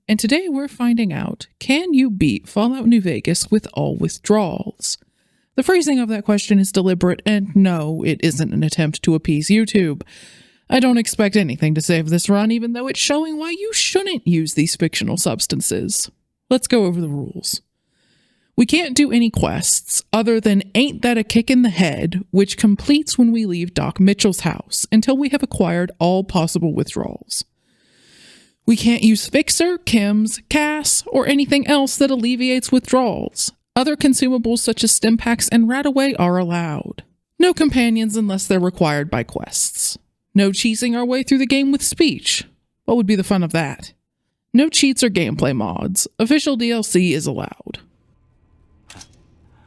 and today we're finding out, can you beat Fallout New Vegas with all withdrawals? The phrasing of that question is deliberate, and no, it isn't an attempt to appease YouTube. I don't expect anything to save this run, even though it's showing why you shouldn't use these fictional substances. Let's go over the rules. We can't do any quests other than Ain't That a Kick in the Head, which completes when we leave Doc Mitchell's house until we have acquired all possible withdrawals. We can't use Fixer, Chems, Cass, or anything else that alleviates withdrawals. Other consumables such as Stimpacks and Radaway are allowed. No companions unless they're required by quests. No cheesing our way through the game with speech. What would be the fun of that? No cheats or gameplay mods. Official DLC is allowed.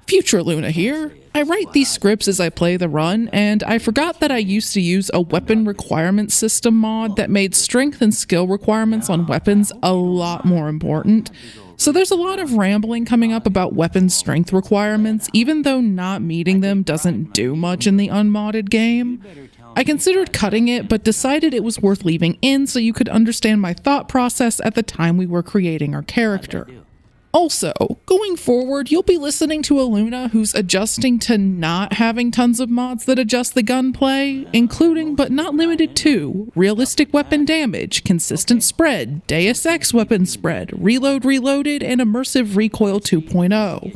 Future Luna here. I write these scripts as I play the run, and I forgot that I used to use a weapon requirement system mod that made strength and skill requirements on weapons a lot more important. So there's a lot of rambling coming up about weapon strength requirements, even though not meeting them doesn't do much in the unmodded game. I considered cutting it, but decided it was worth leaving in so you could understand my thought process at the time we were creating our character. Also, going forward, you'll be listening to a Luna who's adjusting to not having tons of mods that adjust the gunplay, including but not limited to realistic weapon damage, consistent spread, Deus Ex weapon spread, reload reloaded, and immersive recoil 2.0.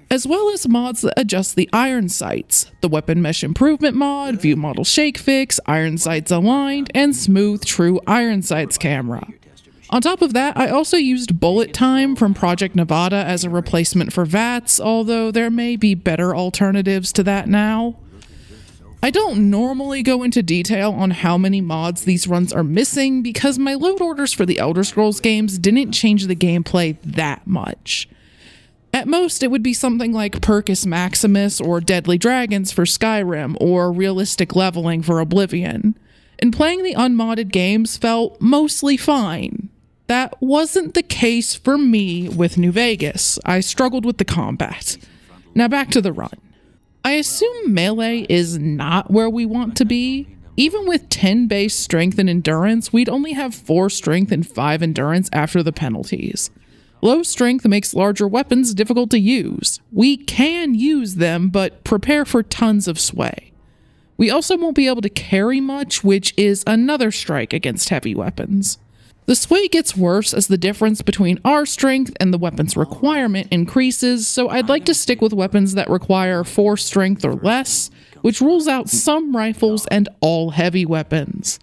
As well as mods that adjust the iron sights, the weapon mesh improvement mod, view model shake fix, iron sights aligned, and smooth true iron sights camera. On top of that, I also used bullet time from Project Nevada as a replacement for VATS, although there may be better alternatives to that now. I don't normally go into detail on how many mods these runs are missing because my load orders for the Elder Scrolls games didn't change the gameplay that much. At most, it would be something like Percus Maximus or Deadly Dragons for Skyrim or realistic leveling for Oblivion. And playing the unmodded games felt mostly fine. That wasn't the case for me with New Vegas. I struggled with the combat. Now back to the run. I assume melee is not where we want to be. Even with 10 base strength and endurance, we'd only have 4 strength and 5 endurance after the penalties. Low strength makes larger weapons difficult to use. We can use them, but prepare for tons of sway. We also won't be able to carry much, which is another strike against heavy weapons. The sway gets worse as the difference between our strength and the weapon's requirement increases, so I'd like to stick with weapons that require 4 strength or less, which rules out some rifles and all heavy weapons.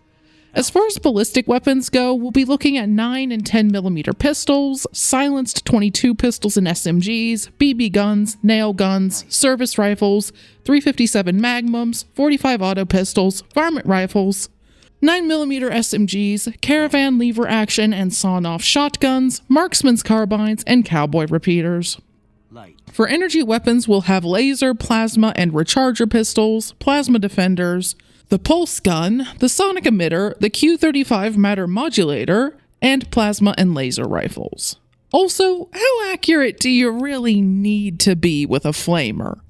As far as ballistic weapons go, we'll be looking at 9 and 10mm pistols, silenced 22 pistols and SMGs, BB guns, nail guns, service rifles, 357 magnums, 45 auto pistols, varmint rifles, 9mm SMGs, caravan lever action and sawn-off shotguns, marksman's carbines, and cowboy repeaters. For energy weapons, we'll have laser, plasma, and recharger pistols, plasma defenders, the pulse gun, the sonic emitter, the Q35 matter modulator, and plasma and laser rifles. Also, how accurate do you really need to be with a flamer?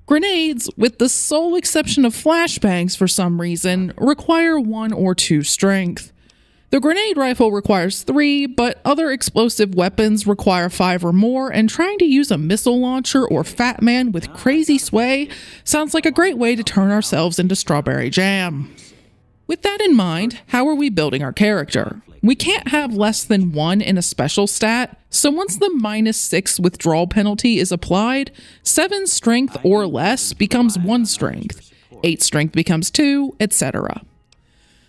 Grenades, with the sole exception of flashbangs for some reason, require 1 or 2 strength. The grenade rifle requires 3, but other explosive weapons require 5 or more, and trying to use a missile launcher or Fat Man with crazy sway sounds like a great way to turn ourselves into strawberry jam. With that in mind, how are we building our character? We can't have less than 1 in a special stat, so once the -6 withdrawal penalty is applied, 7 strength or less becomes 1 strength, 8 strength becomes 2, etc.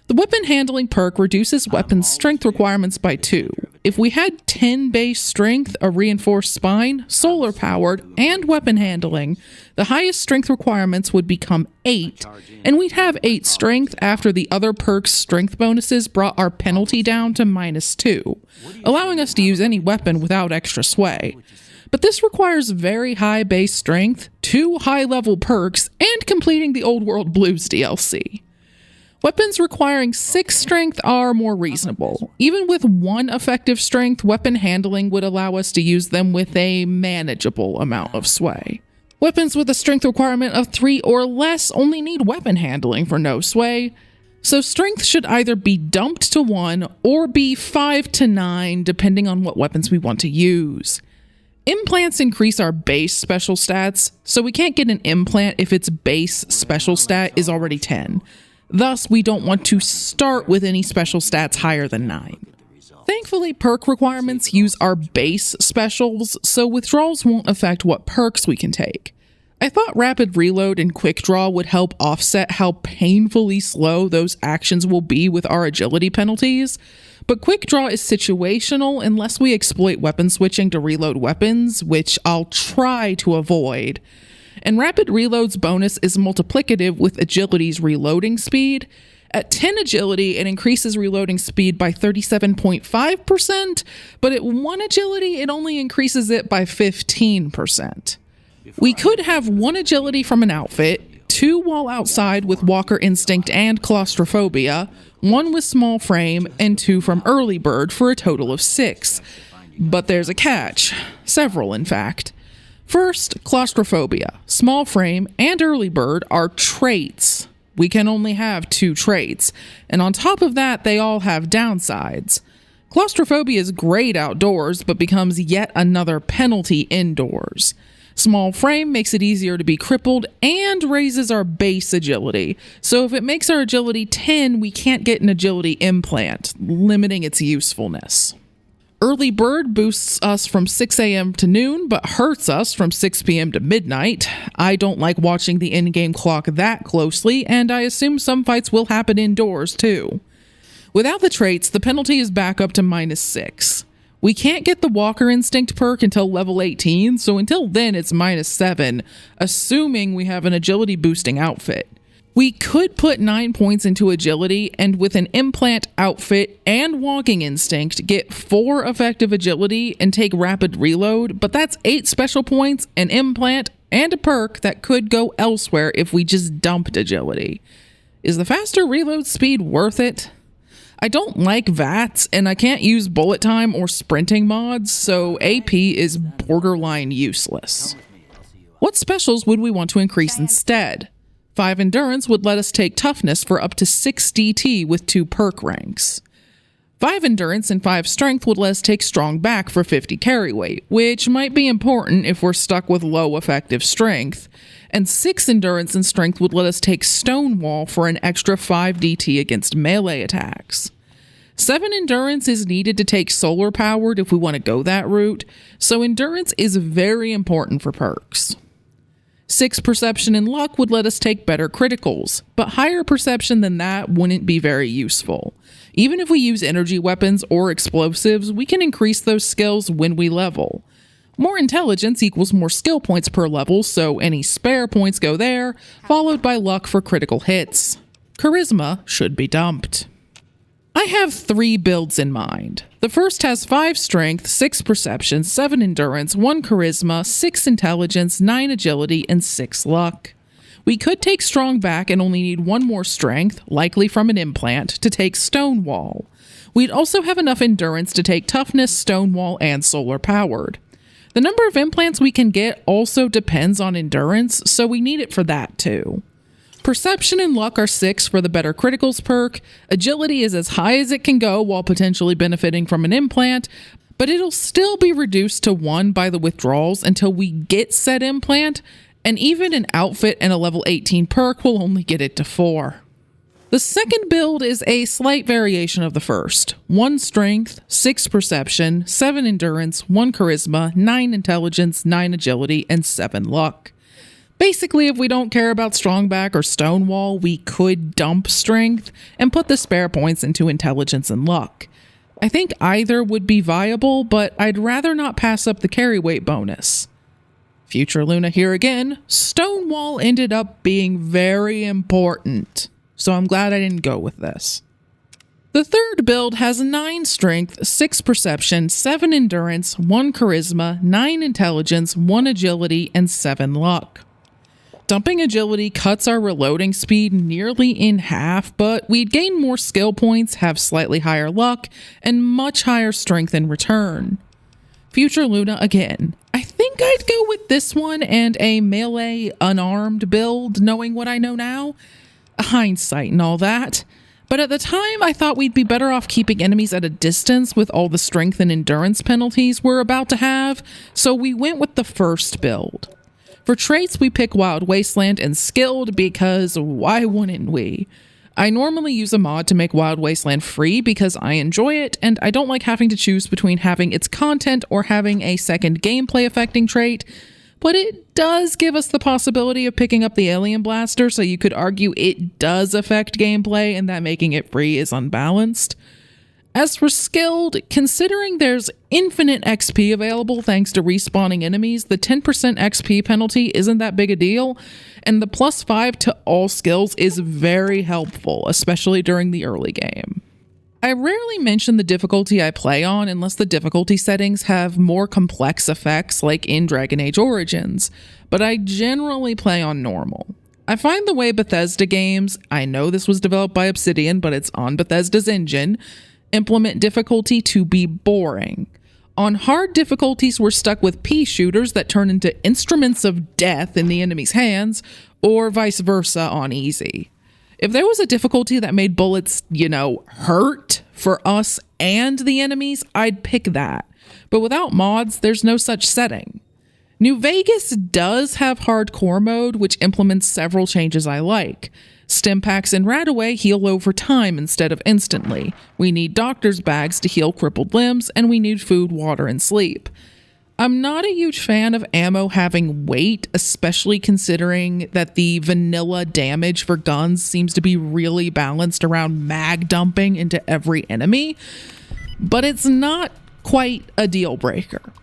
The weapon handling perk reduces weapons' strength requirements by 2. If we had 10 base strength, a reinforced spine, solar powered, and weapon handling, the highest strength requirements would become 8, and we'd have 8 strength after the other perks' strength bonuses brought our penalty down to -2, allowing us to use any weapon without extra sway. But this requires very high base strength, 2 high-level perks, and completing the Old World Blues DLC. Weapons requiring 6 strength are more reasonable. Even with 1 effective strength, weapon handling would allow us to use them with a manageable amount of sway. Weapons with a strength requirement of 3 or less only need weapon handling for no sway. So strength should either be dumped to 1 or be 5 to 9 depending on what weapons we want to use. Implants increase our base special stats, so we can't get an implant if its base special stat is already 10. Thus, we don't want to start with any special stats higher than 9. Thankfully, perk requirements use our base specials, so withdrawals won't affect what perks we can take. I thought rapid reload and quick draw would help offset how painfully slow those actions will be with our agility penalties, but quick draw is situational unless we exploit weapon switching to reload weapons, which I'll try to avoid. And rapid reload's bonus is multiplicative with agility's reloading speed. At 10 agility, it increases reloading speed by 37.5%, but at 1 agility, it only increases it by 15%. We could have 1 agility from an outfit, 2 while outside with Walker Instinct and Claustrophobia, 1 with Small Frame, and 2 from Early Bird for a total of 6. But there's a catch. Several, in fact. First, Claustrophobia, Small Frame, and Early Bird are traits. We can only have 2 traits, and on top of that, they all have downsides. Claustrophobia is great outdoors, but becomes yet another penalty indoors. Small frame makes it easier to be crippled and raises our base agility. So if it makes our agility 10, we can't get an agility implant, limiting its usefulness. Early Bird boosts us from 6 a.m. to noon, but hurts us from 6 p.m. to midnight. I don't like watching the in-game clock that closely, and I assume some fights will happen indoors too. Without the traits, the penalty is back up to -6. We can't get the Walker Instinct perk until level 18, so until then it's -7, assuming we have an agility boosting outfit. We could put 9 points into agility, and with an implant outfit and walking instinct, get 4 effective agility and take rapid reload, but that's 8 special points, an implant, and a perk that could go elsewhere if we just dumped agility. Is the faster reload speed worth it? I don't like VATS, and I can't use bullet time or sprinting mods, so AP is borderline useless. What specials would we want to increase instead? 5 endurance would let us take toughness for up to 6 DT with 2 perk ranks. 5 endurance and 5 strength would let us take strong back for 50 carry weight, which might be important if we're stuck with low effective strength. And 6 endurance and strength would let us take stonewall for an extra 5 DT against melee attacks. 7 endurance is needed to take solar powered if we want to go that route, so endurance is very important for perks. 6 perception and luck would let us take better criticals, but higher perception than that wouldn't be very useful. Even if we use energy weapons or explosives, we can increase those skills when we level. More intelligence equals more skill points per level, so any spare points go there, followed by luck for critical hits. Charisma should be dumped. I have 3 builds in mind. The first has 5 strength, 6 perception, 7 endurance, 1 charisma, 6 intelligence, 9 agility, and 6 luck. We could take strong back and only need 1 more strength, likely from an implant, to take stonewall. We'd also have enough endurance to take toughness, stonewall, and solar powered. The number of implants we can get also depends on endurance, so we need it for that too. Perception and luck are 6 for the better criticals perk. Agility is as high as it can go while potentially benefiting from an implant, but it'll still be reduced to 1 by the withdrawals until we get said implant, and even an outfit and a level 18 perk will only get it to 4. The second build is a slight variation of the first. 1 strength, 6 perception, 7 endurance, 1 charisma, 9 intelligence, 9 agility, and 7 luck. Basically, if we don't care about strongback or stonewall, we could dump strength and put the spare points into intelligence and luck. I think either would be viable, but I'd rather not pass up the carry weight bonus. Future Luna here again. Stonewall ended up being very important, so I'm glad I didn't go with this. The third build has 9 strength, 6 perception, 7 endurance, 1 charisma, 9 intelligence, 1 agility, and 7 luck. Dumping agility cuts our reloading speed nearly in half, but we'd gain more skill points, have slightly higher luck, and much higher strength in return. Future Luna again. I think I'd go with this one and a melee unarmed build, knowing what I know now. Hindsight and all that. But at the time, I thought we'd be better off keeping enemies at a distance with all the strength and endurance penalties we're about to have, so we went with the first build. For traits, we pick Wild Wasteland and Skilled because why wouldn't we? I normally use a mod to make Wild Wasteland free because I enjoy it, and I don't like having to choose between having its content or having a second gameplay affecting trait, but it does give us the possibility of picking up the Alien Blaster, so you could argue it does affect gameplay and that making it free is unbalanced. As for Skilled, considering there's infinite XP available thanks to respawning enemies, the 10% XP penalty isn't that big a deal, and the +5 to all skills is very helpful, especially during the early game. I rarely mention the difficulty I play on unless the difficulty settings have more complex effects like in Dragon Age Origins, but I generally play on normal. I find the way Bethesda games, I know this was developed by Obsidian, but it's on Bethesda's engine, implement difficulty to be boring. On hard difficulties, we're stuck with pea shooters that turn into instruments of death in the enemy's hands, or vice versa on easy. If there was a difficulty that made bullets, hurt for us and the enemies, I'd pick that. But without mods, there's no such setting. New Vegas does have hardcore mode, which implements several changes I like. Stimpacks and Radaway heal over time instead of instantly. We need doctor's bags to heal crippled limbs, and we need food, water, and sleep. I'm not a huge fan of ammo having weight, especially considering that the vanilla damage for guns seems to be really balanced around mag dumping into every enemy, but it's not quite a deal breaker.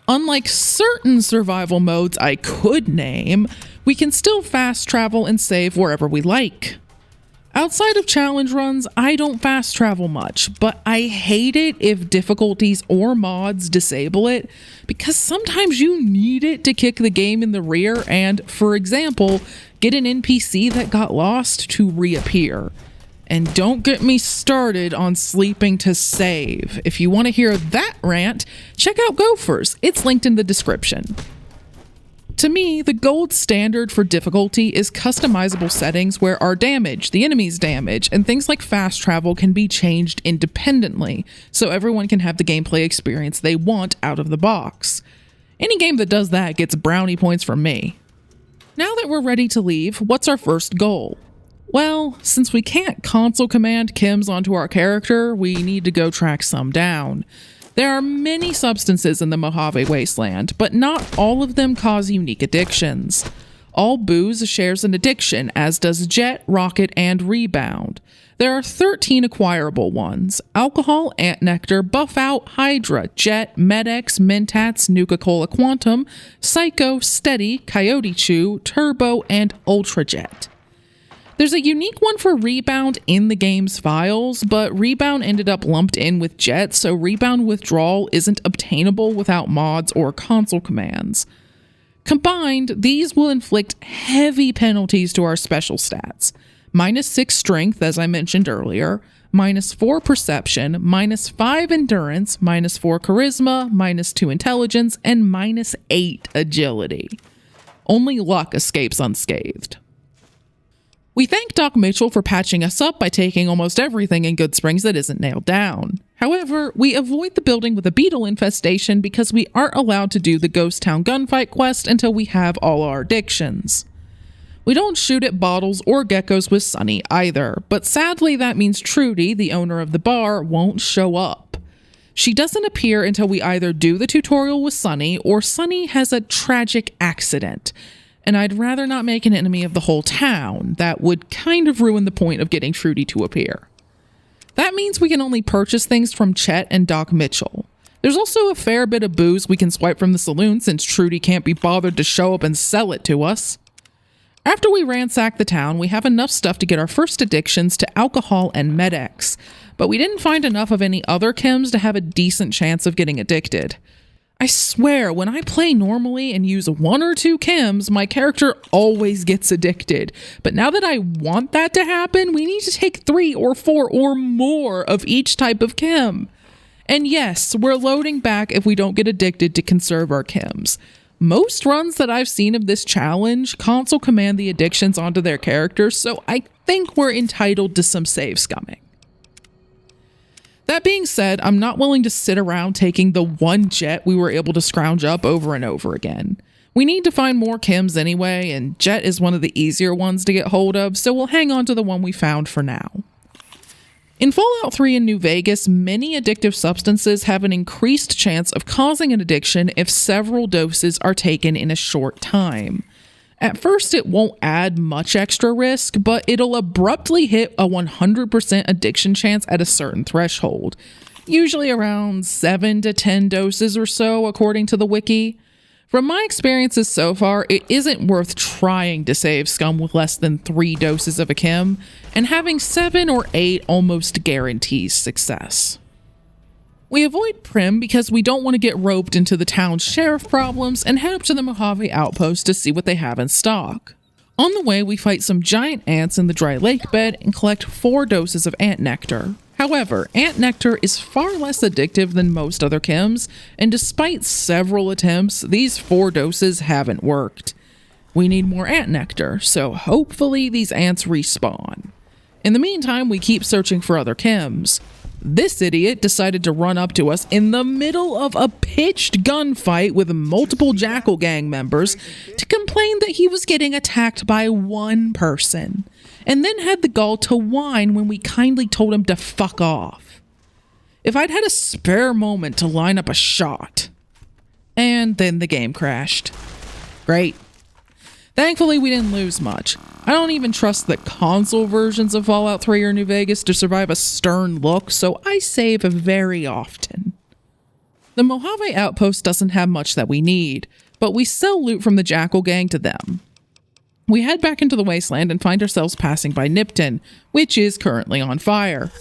Unlike certain survival modes I could name, we can still fast travel and save wherever we like. Outside of challenge runs, I don't fast travel much, but I hate it if difficulties or mods disable it, because sometimes you need it to kick the game in the rear and, for example, get an NPC that got lost to reappear. And don't get me started on sleeping to save. If you want to hear that rant, check out Gophers. It's linked in the description. To me, the gold standard for difficulty is customizable settings where our damage, the enemy's damage, and things like fast travel can be changed independently, so everyone can have the gameplay experience they want out of the box. Any game that does that gets brownie points from me. Now that we're ready to leave, what's our first goal? Well, since we can't console command chems onto our character, we need to go track some down. There are many substances in the Mojave Wasteland, but not all of them cause unique addictions. All booze shares an addiction, as does Jet, Rocket, and Rebound. There are 13 acquirable ones: Alcohol, Ant Nectar, Buff Out, Hydra, Jet, Med-X, Mentats, Nuka-Cola Quantum, Psycho, Steady, Coyote Chew, Turbo, and Ultra Jet. There's a unique one for Rebound in the game's files, but Rebound ended up lumped in with Jet, so Rebound Withdrawal isn't obtainable without mods or console commands. Combined, these will inflict heavy penalties to our special stats. -6 strength, as I mentioned earlier, -4 perception, -5 endurance, -4 charisma, -2 intelligence, and -8 agility. Only luck escapes unscathed. We thank Doc Mitchell for patching us up by taking almost everything in Good Springs that isn't nailed down. However, we avoid the building with a beetle infestation because we aren't allowed to do the Ghost Town gunfight quest until we have all our addictions. We don't shoot at bottles or geckos with Sunny either, but sadly that means Trudy, the owner of the bar, won't show up. She doesn't appear until we either do the tutorial with Sunny or Sunny has a tragic accident. And I'd rather not make an enemy of the whole town. That would kind of ruin the point of getting Trudy to appear. That means we can only purchase things from Chet and Doc Mitchell. There's also a fair bit of booze we can swipe from the saloon since Trudy can't be bothered to show up and sell it to us. After we ransack the town, we have enough stuff to get our first addictions to alcohol and Med-X, but we didn't find enough of any other chems to have a decent chance of getting addicted. I swear, when I play normally and use 1 or 2 chems, my character always gets addicted. But now that I want that to happen, we need to take 3 or 4 or more of each type of chem. And yes, we're loading back if we don't get addicted to conserve our chems. Most runs that I've seen of this challenge, console command the addictions onto their characters, so I think we're entitled to some save scumming. That being said, I'm not willing to sit around taking the one jet we were able to scrounge up over and over again. We need to find more chems anyway, and jet is one of the easier ones to get hold of, so we'll hang on to the one we found for now. In Fallout 3 and New Vegas, many addictive substances have an increased chance of causing an addiction if several doses are taken in a short time. At first, it won't add much extra risk, but it'll abruptly hit a 100% addiction chance at a certain threshold, usually around 7 to 10 doses or so, according to the wiki. From my experiences so far, it isn't worth trying to save scum with less than 3 doses of a chem, and having 7 or 8 almost guarantees success. We avoid Prim because we don't want to get roped into the town's sheriff problems and head up to the Mojave outpost to see what they have in stock. On the way, we fight some giant ants in the dry lake bed and collect 4 doses of ant nectar. However, ant nectar is far less addictive than most other chems, and despite several attempts, these 4 doses haven't worked. We need more ant nectar, so hopefully these ants respawn. In the meantime, we keep searching for other chems. This idiot decided to run up to us in the middle of a pitched gunfight with multiple Jackal Gang members to complain that he was getting attacked by one person, and then had the gall to whine when we kindly told him to fuck off. If I'd had a spare moment to line up a shot. And then the game crashed. Great. Thankfully, we didn't lose much. I don't even trust the console versions of Fallout 3 or New Vegas to survive a stern look, so I save very often. The Mojave outpost doesn't have much that we need, but we sell loot from the Jackal Gang to them. We head back into the wasteland and find ourselves passing by Nipton, which is currently on fire.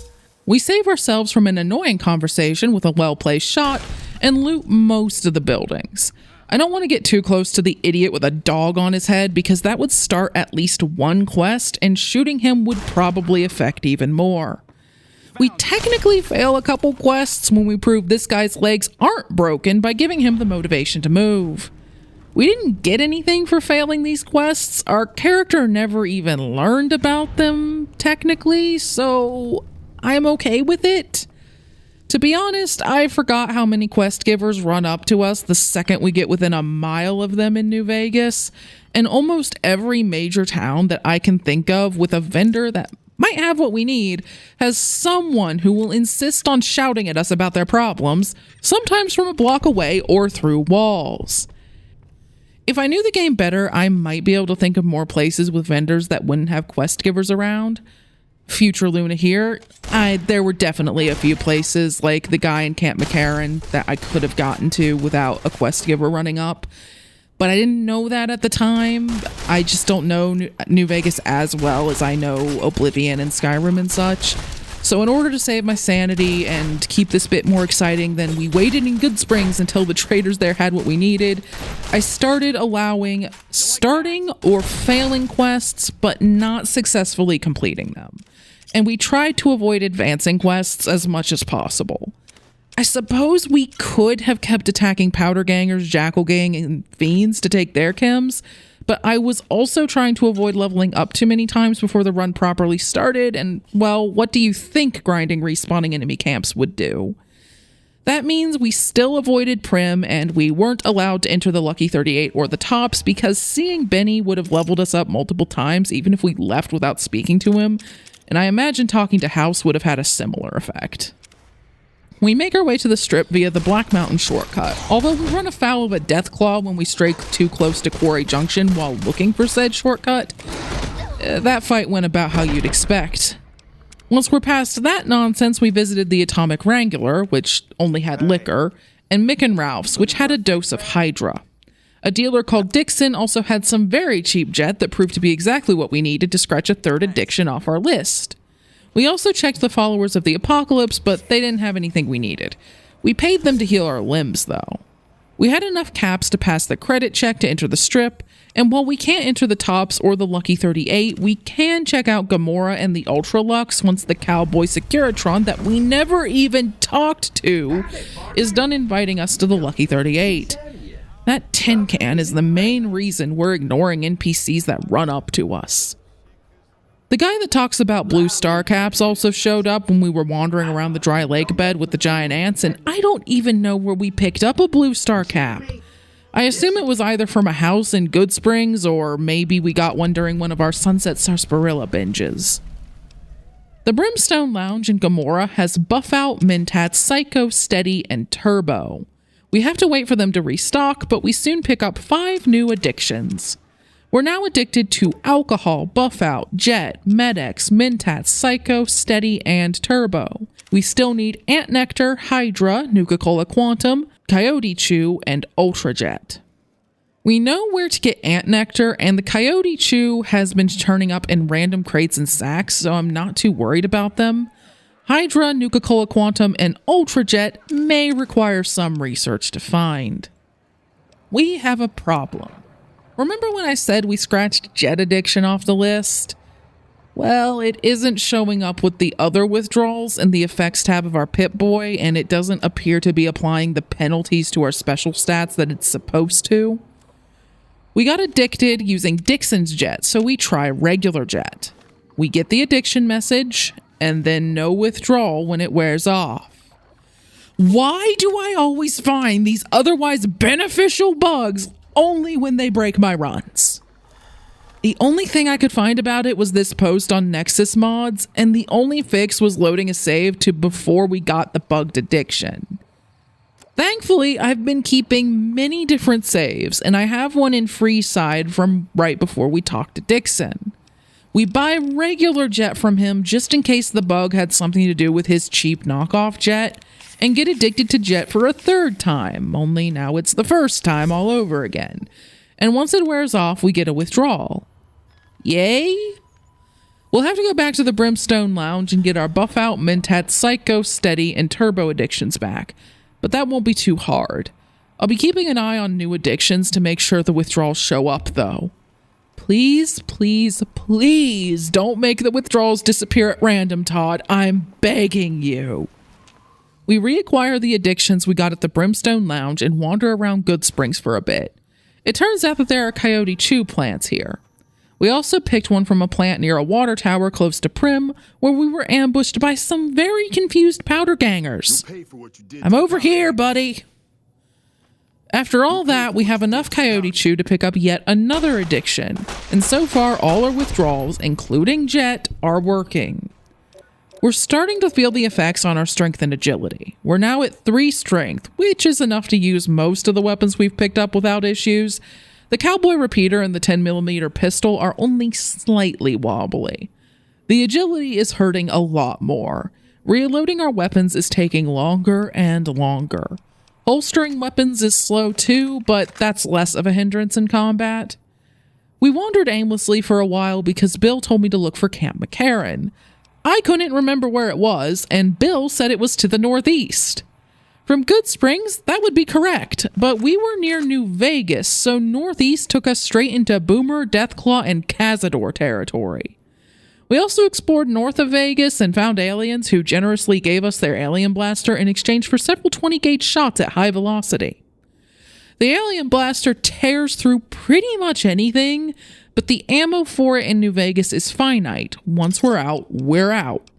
We save ourselves from an annoying conversation with a well-placed shot and loot most of the buildings. I don't want to get too close to the idiot with a dog on his head because that would start at least one quest, and shooting him would probably affect even more. We technically fail a couple quests when we prove this guy's legs aren't broken by giving him the motivation to move. We didn't get anything for failing these quests. Our character never even learned about them, technically, so I'm okay with it. To be honest, I forgot how many quest givers run up to us the second we get within a mile of them in New Vegas, and almost every major town that I can think of with a vendor that might have what we need has someone who will insist on shouting at us about their problems, sometimes from a block away or through walls. If I knew the game better, I might be able to think of more places with vendors that wouldn't have quest givers around. Future Luna here, there were definitely a few places like the guy in Camp McCarran that I could have gotten to without a quest giver running up, but I didn't know that at the time. I just don't know New Vegas as well as I know Oblivion and Skyrim and such. So in order to save my sanity and keep this bit more exciting than we waited in Good Springs until the traders there had what we needed, I started allowing starting or failing quests but not successfully completing them. And we tried to avoid advancing quests as much as possible. I suppose we could have kept attacking Powder Gangers, Jackal Gang, and Fiends to take their chems, but I was also trying to avoid leveling up too many times before the run properly started, and, well, what do you think grinding respawning enemy camps would do? That means we still avoided Prim, and we weren't allowed to enter the Lucky 38 or the Tops because seeing Benny would have leveled us up multiple times even if we left without speaking to him, and I imagine talking to House would have had a similar effect. We make our way to the strip via the Black Mountain shortcut, although we run afoul of a Deathclaw when we stray too close to Quarry Junction while looking for said shortcut. That fight went about how you'd expect. Once we're past that nonsense, we visited the Atomic Wrangler, which only had liquor, and Mick and Ralph's, which had a dose of Hydra. A dealer called Dixon also had some very cheap jet that proved to be exactly what we needed to scratch a third addiction off our list. We also checked the followers of the Apocalypse, but they didn't have anything we needed. We paid them to heal our limbs, though. We had enough caps to pass the credit check to enter the strip, and while we can't enter the Tops or the Lucky 38, we can check out Gamora and the Ultra Lux once the Cowboy Securitron that we never even talked to is done inviting us to the Lucky 38. That tin can is the main reason we're ignoring NPCs that run up to us. The guy that talks about blue star caps also showed up when we were wandering around the dry lake bed with the giant ants, and I don't even know where we picked up a blue star cap. I assume it was either from a house in Good Springs, or maybe we got one during one of our Sunset Sarsaparilla binges. The Brimstone Lounge in Gomorrah has Buff Out, Mentat, Psycho, Steady, and Turbo. We have to wait for them to restock, but we soon pick up 5 new addictions. We're now addicted to Alcohol, Buff Out, Jet, Med-X, Mentat, Psycho, Steady, and Turbo. We still need Ant Nectar, Hydra, Nuka-Cola Quantum, Coyote Chew, and Ultra Jet. We know where to get Ant Nectar, and the Coyote Chew has been turning up in random crates and sacks, so I'm not too worried about them. Hydra, Nuka-Cola Quantum, and Ultra Jet may require some research to find. We have a problem. Remember when I said we scratched Jet Addiction off the list? Well, it isn't showing up with the other withdrawals in the effects tab of our Pip-Boy, and it doesn't appear to be applying the penalties to our special stats that it's supposed to. We got addicted using Dixon's Jet, so we try regular Jet. We get the addiction message, and then no withdrawal when it wears off. Why do I always find these otherwise beneficial bugs only when they break my runs? The only thing I could find about it was this post on Nexus Mods, and the only fix was loading a save to before we got the bugged addiction. Thankfully, I've been keeping many different saves, and I have one in Freeside from right before we talked to Dixon. We buy regular Jet from him just in case the bug had something to do with his cheap knockoff Jet, and get addicted to Jet for a 3rd time, only now it's the 1st time all over again. And once it wears off, we get a withdrawal. Yay? We'll have to go back to the Brimstone Lounge and get our Buff Out, Mentat, Psycho, Steady, and Turbo addictions back, but that won't be too hard. I'll be keeping an eye on new addictions to make sure the withdrawals show up, though. Please, please, please don't make the withdrawals disappear at random, Todd. I'm begging you. We reacquire the addictions we got at the Brimstone Lounge and wander around Good Springs for a bit. It turns out that there are Coyote Chew plants here. We also picked one from a plant near a water tower close to Prim, where we were ambushed by some very confused powder gangers. I'm over here, buddy. After all that, we have enough Coyote Chew to pick up yet another addiction, and so far all our withdrawals, including Jet, are working. We're starting to feel the effects on our strength and agility. We're now at 3 strength, which is enough to use most of the weapons we've picked up without issues. The Cowboy Repeater and the 10mm pistol are only slightly wobbly. The agility is hurting a lot more. Reloading our weapons is taking longer and longer. Holstering weapons is slow too, but that's less of a hindrance in combat. We wandered aimlessly for a while because Bill told me to look for Camp McCarran. I couldn't remember where it was, and Bill said it was to the northeast. From Good Springs, that would be correct, but we were near New Vegas, so northeast took us straight into Boomer, Deathclaw, and Cazador territory. We also explored north of Vegas and found aliens who generously gave us their alien blaster in exchange for several 20-gauge shots at high velocity. The alien blaster tears through pretty much anything, but the ammo for it in New Vegas is finite. Once we're out, we're out.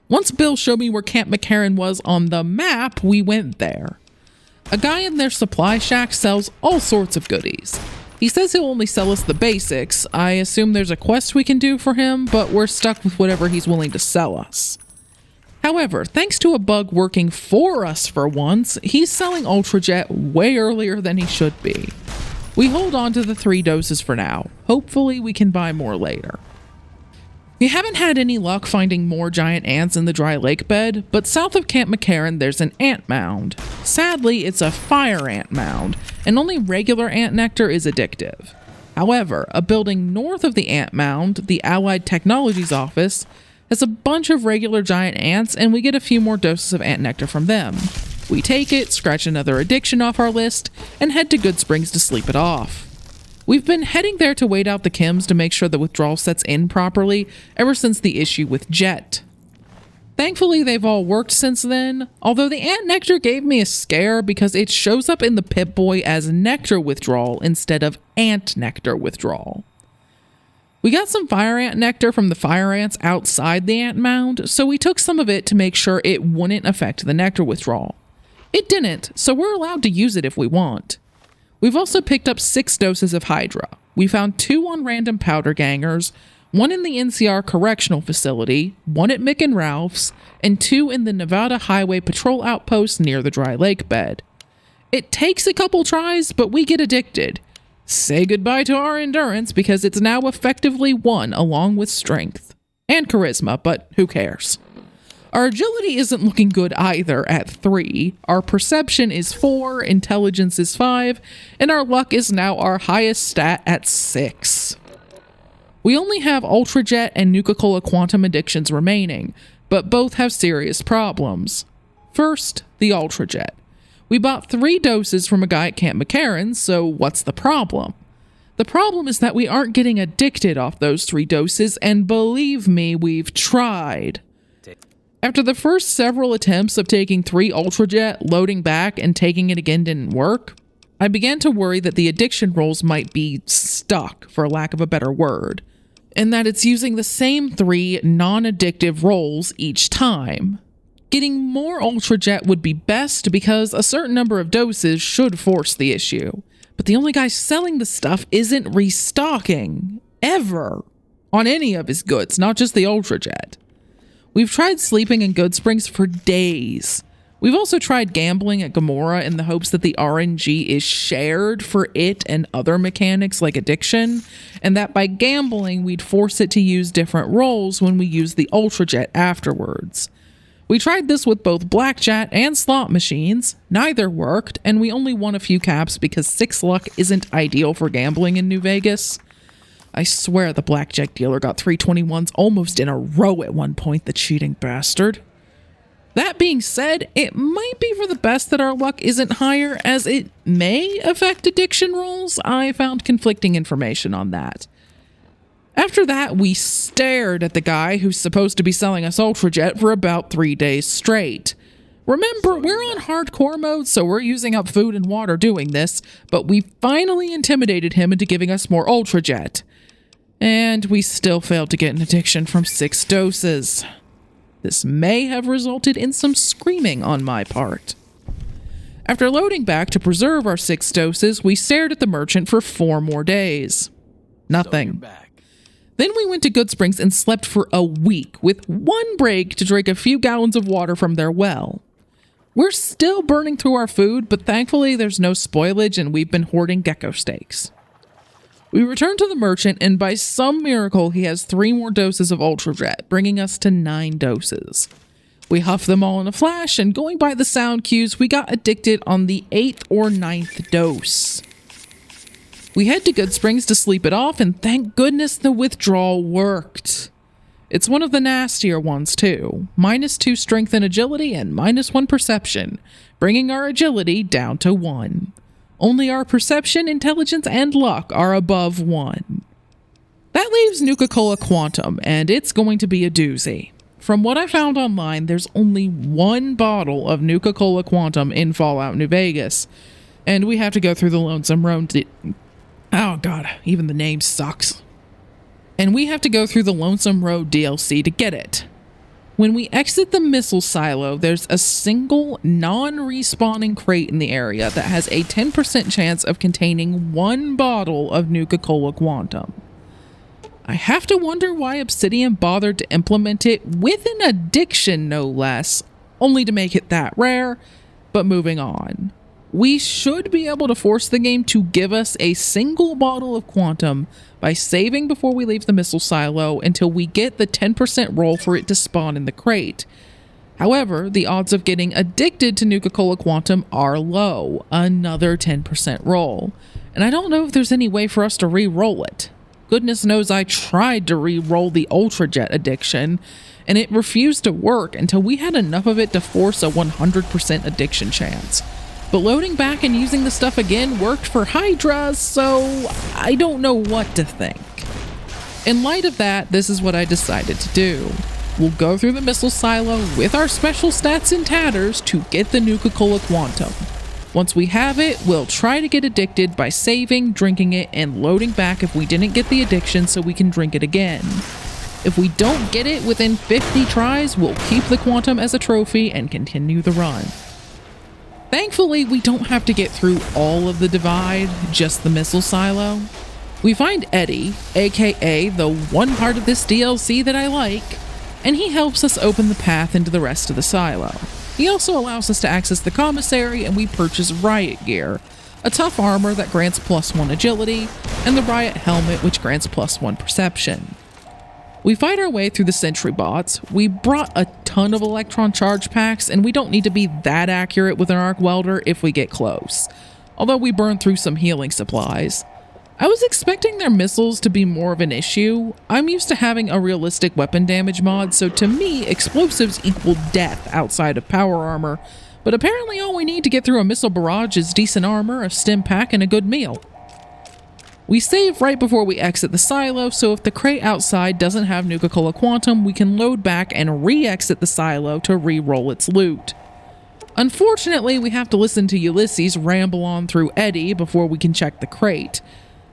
Once Bill showed me where Camp McCarran was on the map, we went there. A guy in their supply shack sells all sorts of goodies. He says he'll only sell us the basics. I assume there's a quest we can do for him, but we're stuck with whatever he's willing to sell us. However, thanks to a bug working for us for once, he's selling Ultra Jet way earlier than he should be. We hold on to the 3 doses for now. Hopefully we can buy more later. We haven't had any luck finding more giant ants in the dry lake bed, but south of Camp McCarran there's an ant mound. Sadly, it's a fire ant mound, and only regular ant nectar is addictive. However, a building north of the ant mound, the Allied Technologies office, has a bunch of regular giant ants, and we get a few more doses of ant nectar from them. We take it, scratch another addiction off our list, and head to Good Springs to sleep it off. We've been heading there to wait out the chems to make sure the withdrawal sets in properly ever since the issue with Jet. Thankfully, they've all worked since then, although the ant nectar gave me a scare because it shows up in the Pip-Boy as nectar withdrawal instead of ant nectar withdrawal. We got some fire ant nectar from the fire ants outside the ant mound, so we took some of it to make sure it wouldn't affect the nectar withdrawal. It didn't, so we're allowed to use it if we want. We've also picked up 6 doses of Hydra. We found 2 on random powder gangers, 1 in the NCR Correctional Facility, 1 at Mick and Ralph's, and 2 in the Nevada Highway Patrol Outpost near the dry lake bed. It takes a couple tries, but we get addicted. Say goodbye to our endurance because it's now effectively 1 along with strength. And charisma, but who cares? Our agility isn't looking good either at 3, our perception is 4, intelligence is 5, and our luck is now our highest stat at 6. We only have Ultrajet and Nuka-Cola Quantum addictions remaining, but both have serious problems. First, the Ultrajet. We bought 3 doses from a guy at Camp McCarran, so what's the problem? The problem is that we aren't getting addicted off those 3 doses, and believe me, we've tried. After the first several attempts of taking 3 Ultrajet, loading back, and taking it again didn't work, I began to worry that the addiction rolls might be stuck, for lack of a better word, and that it's using the same 3 non-addictive rolls each time. Getting more Ultrajet would be best because a certain number of doses should force the issue, but the only guy selling the stuff isn't restocking, ever, on any of his goods, not just the Ultrajet. We've tried sleeping in Good Springs for days. We've also tried gambling at Gamora in the hopes that the RNG is shared for it and other mechanics like addiction, and that by gambling we'd force it to use different rolls when we use the Ultrajet afterwards. We tried this with both blackjack and slot machines, neither worked, and we only won a few caps because 6 luck isn't ideal for gambling in New Vegas. I swear the blackjack dealer got 321s almost in a row at one point, the cheating bastard. That being said, it might be for the best that our luck isn't higher, as it may affect addiction rolls. I found conflicting information on that. After that, we stared at the guy who's supposed to be selling us Ultrajet for about 3 days straight. Remember, we're on hardcore mode, so we're using up food and water doing this, but we finally intimidated him into giving us more Ultrajet. And we still failed to get an addiction from 6 doses. This may have resulted in some screaming on my part. After loading back to preserve our 6 doses, we stared at the merchant for 4 more days. Nothing. Then we went to Good Springs and slept for a week, with 1 break to drink a few gallons of water from their well. We're still burning through our food, but thankfully there's no spoilage and we've been hoarding gecko steaks. We return to the merchant, and by some miracle, he has 3 more doses of Ultrajet, bringing us to 9 doses. We huffed them all in a flash, and going by the sound cues, we got addicted on the 8th or 9th dose. We head to Good Springs to sleep it off, and thank goodness the withdrawal worked. It's one of the nastier ones, too. -2 strength and agility, and -1 perception, bringing our agility down to 1. Only our perception, intelligence, and luck are above 1. That leaves Nuka-Cola Quantum, and it's going to be a doozy. From what I found online, there's only 1 bottle of Nuka-Cola Quantum in Fallout New Vegas, and we have to go through the Lonesome Road. Oh god, even the name sucks. And we have to go through the Lonesome Road DLC to get it. When we exit the missile silo, there's a single non-respawning crate in the area that has a 10% chance of containing 1 bottle of Nuka-Cola Quantum. I have to wonder why Obsidian bothered to implement it with an addiction, no less, only to make it that rare, but moving on. We should be able to force the game to give us a single bottle of Quantum by saving before we leave the missile silo until we get the 10% roll for it to spawn in the crate. However, the odds of getting addicted to Nuka-Cola Quantum are low, another 10% roll. And I don't know if there's any way for us to re-roll it. Goodness knows I tried to re-roll the Ultrajet addiction, and it refused to work until we had enough of it to force a 100% addiction chance. But loading back and using the stuff again worked for Hydra, so I don't know what to think. In light of that, this is what I decided to do. We'll go through the missile silo with our special stats in tatters to get the Nuka-Cola Quantum. Once we have it, we'll try to get addicted by saving, drinking it, and loading back if we didn't get the addiction so we can drink it again. If we don't get it within 50 tries, we'll keep the Quantum as a trophy and continue the run. Thankfully, we don't have to get through all of the divide, just the missile silo. We find Eddie, aka the one part of this DLC that I like, and he helps us open the path into the rest of the silo. He also allows us to access the commissary, and we purchase riot gear, a tough armor that grants +1 agility, and the riot helmet which grants +1 perception. We fight our way through the sentry bots. We brought a ton of electron charge packs, and we don't need to be that accurate with an arc welder if we get close, although we burn through some healing supplies. I was expecting their missiles to be more of an issue. I'm used to having a realistic weapon damage mod, so to me, explosives equal death outside of power armor, but apparently all we need to get through a missile barrage is decent armor, a stim pack, and a good meal. We save right before we exit the silo, so if the crate outside doesn't have Nuka-Cola Quantum, we can load back and re-exit the silo to re-roll its loot. Unfortunately, we have to listen to Ulysses ramble on through Eddie before we can check the crate.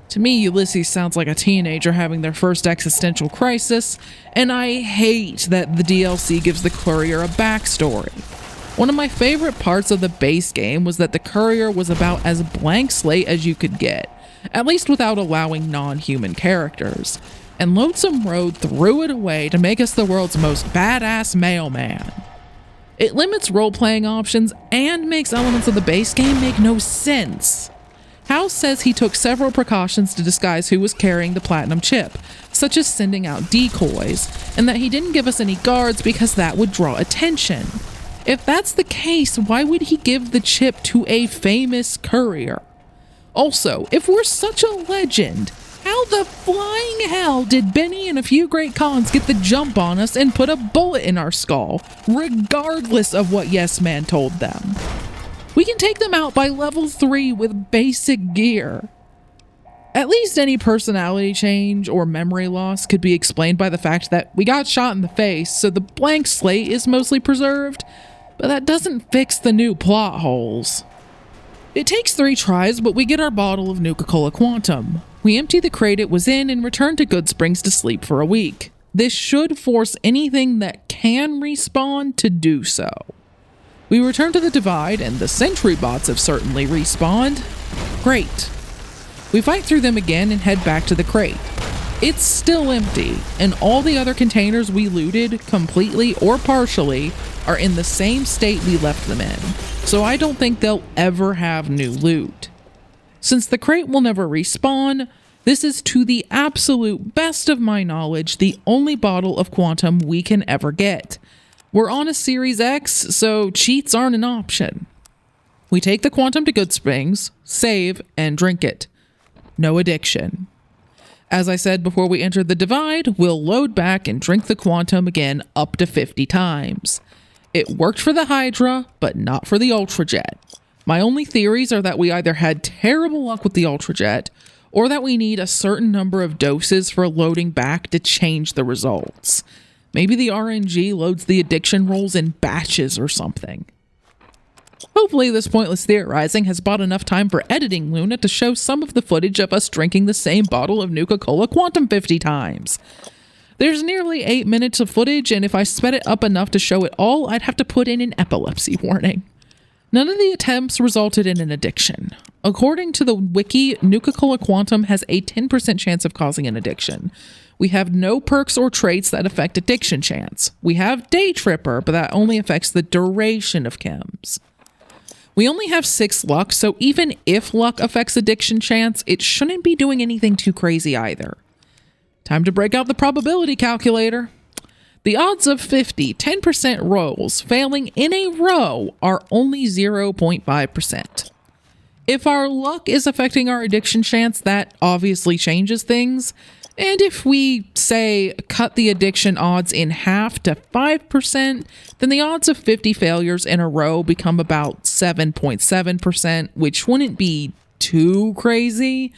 To me, Ulysses sounds like a teenager having their first existential crisis, and I hate that the DLC gives the courier a backstory. One of my favorite parts of the base game was that the courier was about as blank slate as you could get, at least without allowing non-human characters, and Lonesome Road threw it away to make us the world's most badass mailman. It limits role-playing options and makes elements of the base game make no sense. House says he took several precautions to disguise who was carrying the platinum chip, such as sending out decoys, and that he didn't give us any guards because that would draw attention. If that's the case, why would he give the chip to a famous courier? Also, if we're such a legend, how the flying hell did Benny and a few great cons get the jump on us and put a bullet in our skull, regardless of what Yes Man told them? We can take them out by level 3 with basic gear. At least any personality change or memory loss could be explained by the fact that we got shot in the face, so the blank slate is mostly preserved, but that doesn't fix the new plot holes. It takes 3 tries, but we get our bottle of Nuka-Cola Quantum. We empty the crate it was in and return to Good Springs to sleep for a week. This should force anything that can respawn to do so. We return to the divide, and the sentry bots have certainly respawned. Great. We fight through them again and head back to the crate. It's still empty, and all the other containers we looted, completely or partially, are in the same state we left them in, so I don't think they'll ever have new loot. Since the crate will never respawn, this is, to the absolute best of my knowledge, the only bottle of Quantum we can ever get. We're on a Series X, so cheats aren't an option. We take the Quantum to Good Springs, save, and drink it. No addiction. As I said before we entered the divide, we'll load back and drink the Quantum again up to 50 times. It worked for the Hydra, but not for the Ultrajet. My only theories are that we either had terrible luck with the Ultrajet, or that we need a certain number of doses for loading back to change the results. Maybe the RNG loads the addiction rolls in batches or something. Hopefully this pointless theorizing has bought enough time for editing Luna to show some of the footage of us drinking the same bottle of Nuka-Cola Quantum 50 times. There's nearly 8 minutes of footage, and if I sped it up enough to show it all, I'd have to put in an epilepsy warning. None of the attempts resulted in an addiction. According to the wiki, Nuka-Cola Quantum has a 10% chance of causing an addiction. We have no perks or traits that affect addiction chance. We have Day Tripper, but that only affects the duration of chems. We only have 6 luck, so even if luck affects addiction chance, it shouldn't be doing anything too crazy either. Time to break out the probability calculator. The odds of 50 10% rolls failing in a row are only 0.5%. If our luck is affecting our addiction chance, that obviously changes things. And if we, say, cut the addiction odds in half to 5%, then the odds of 50 failures in a row become about 7.7%, which wouldn't be too crazy.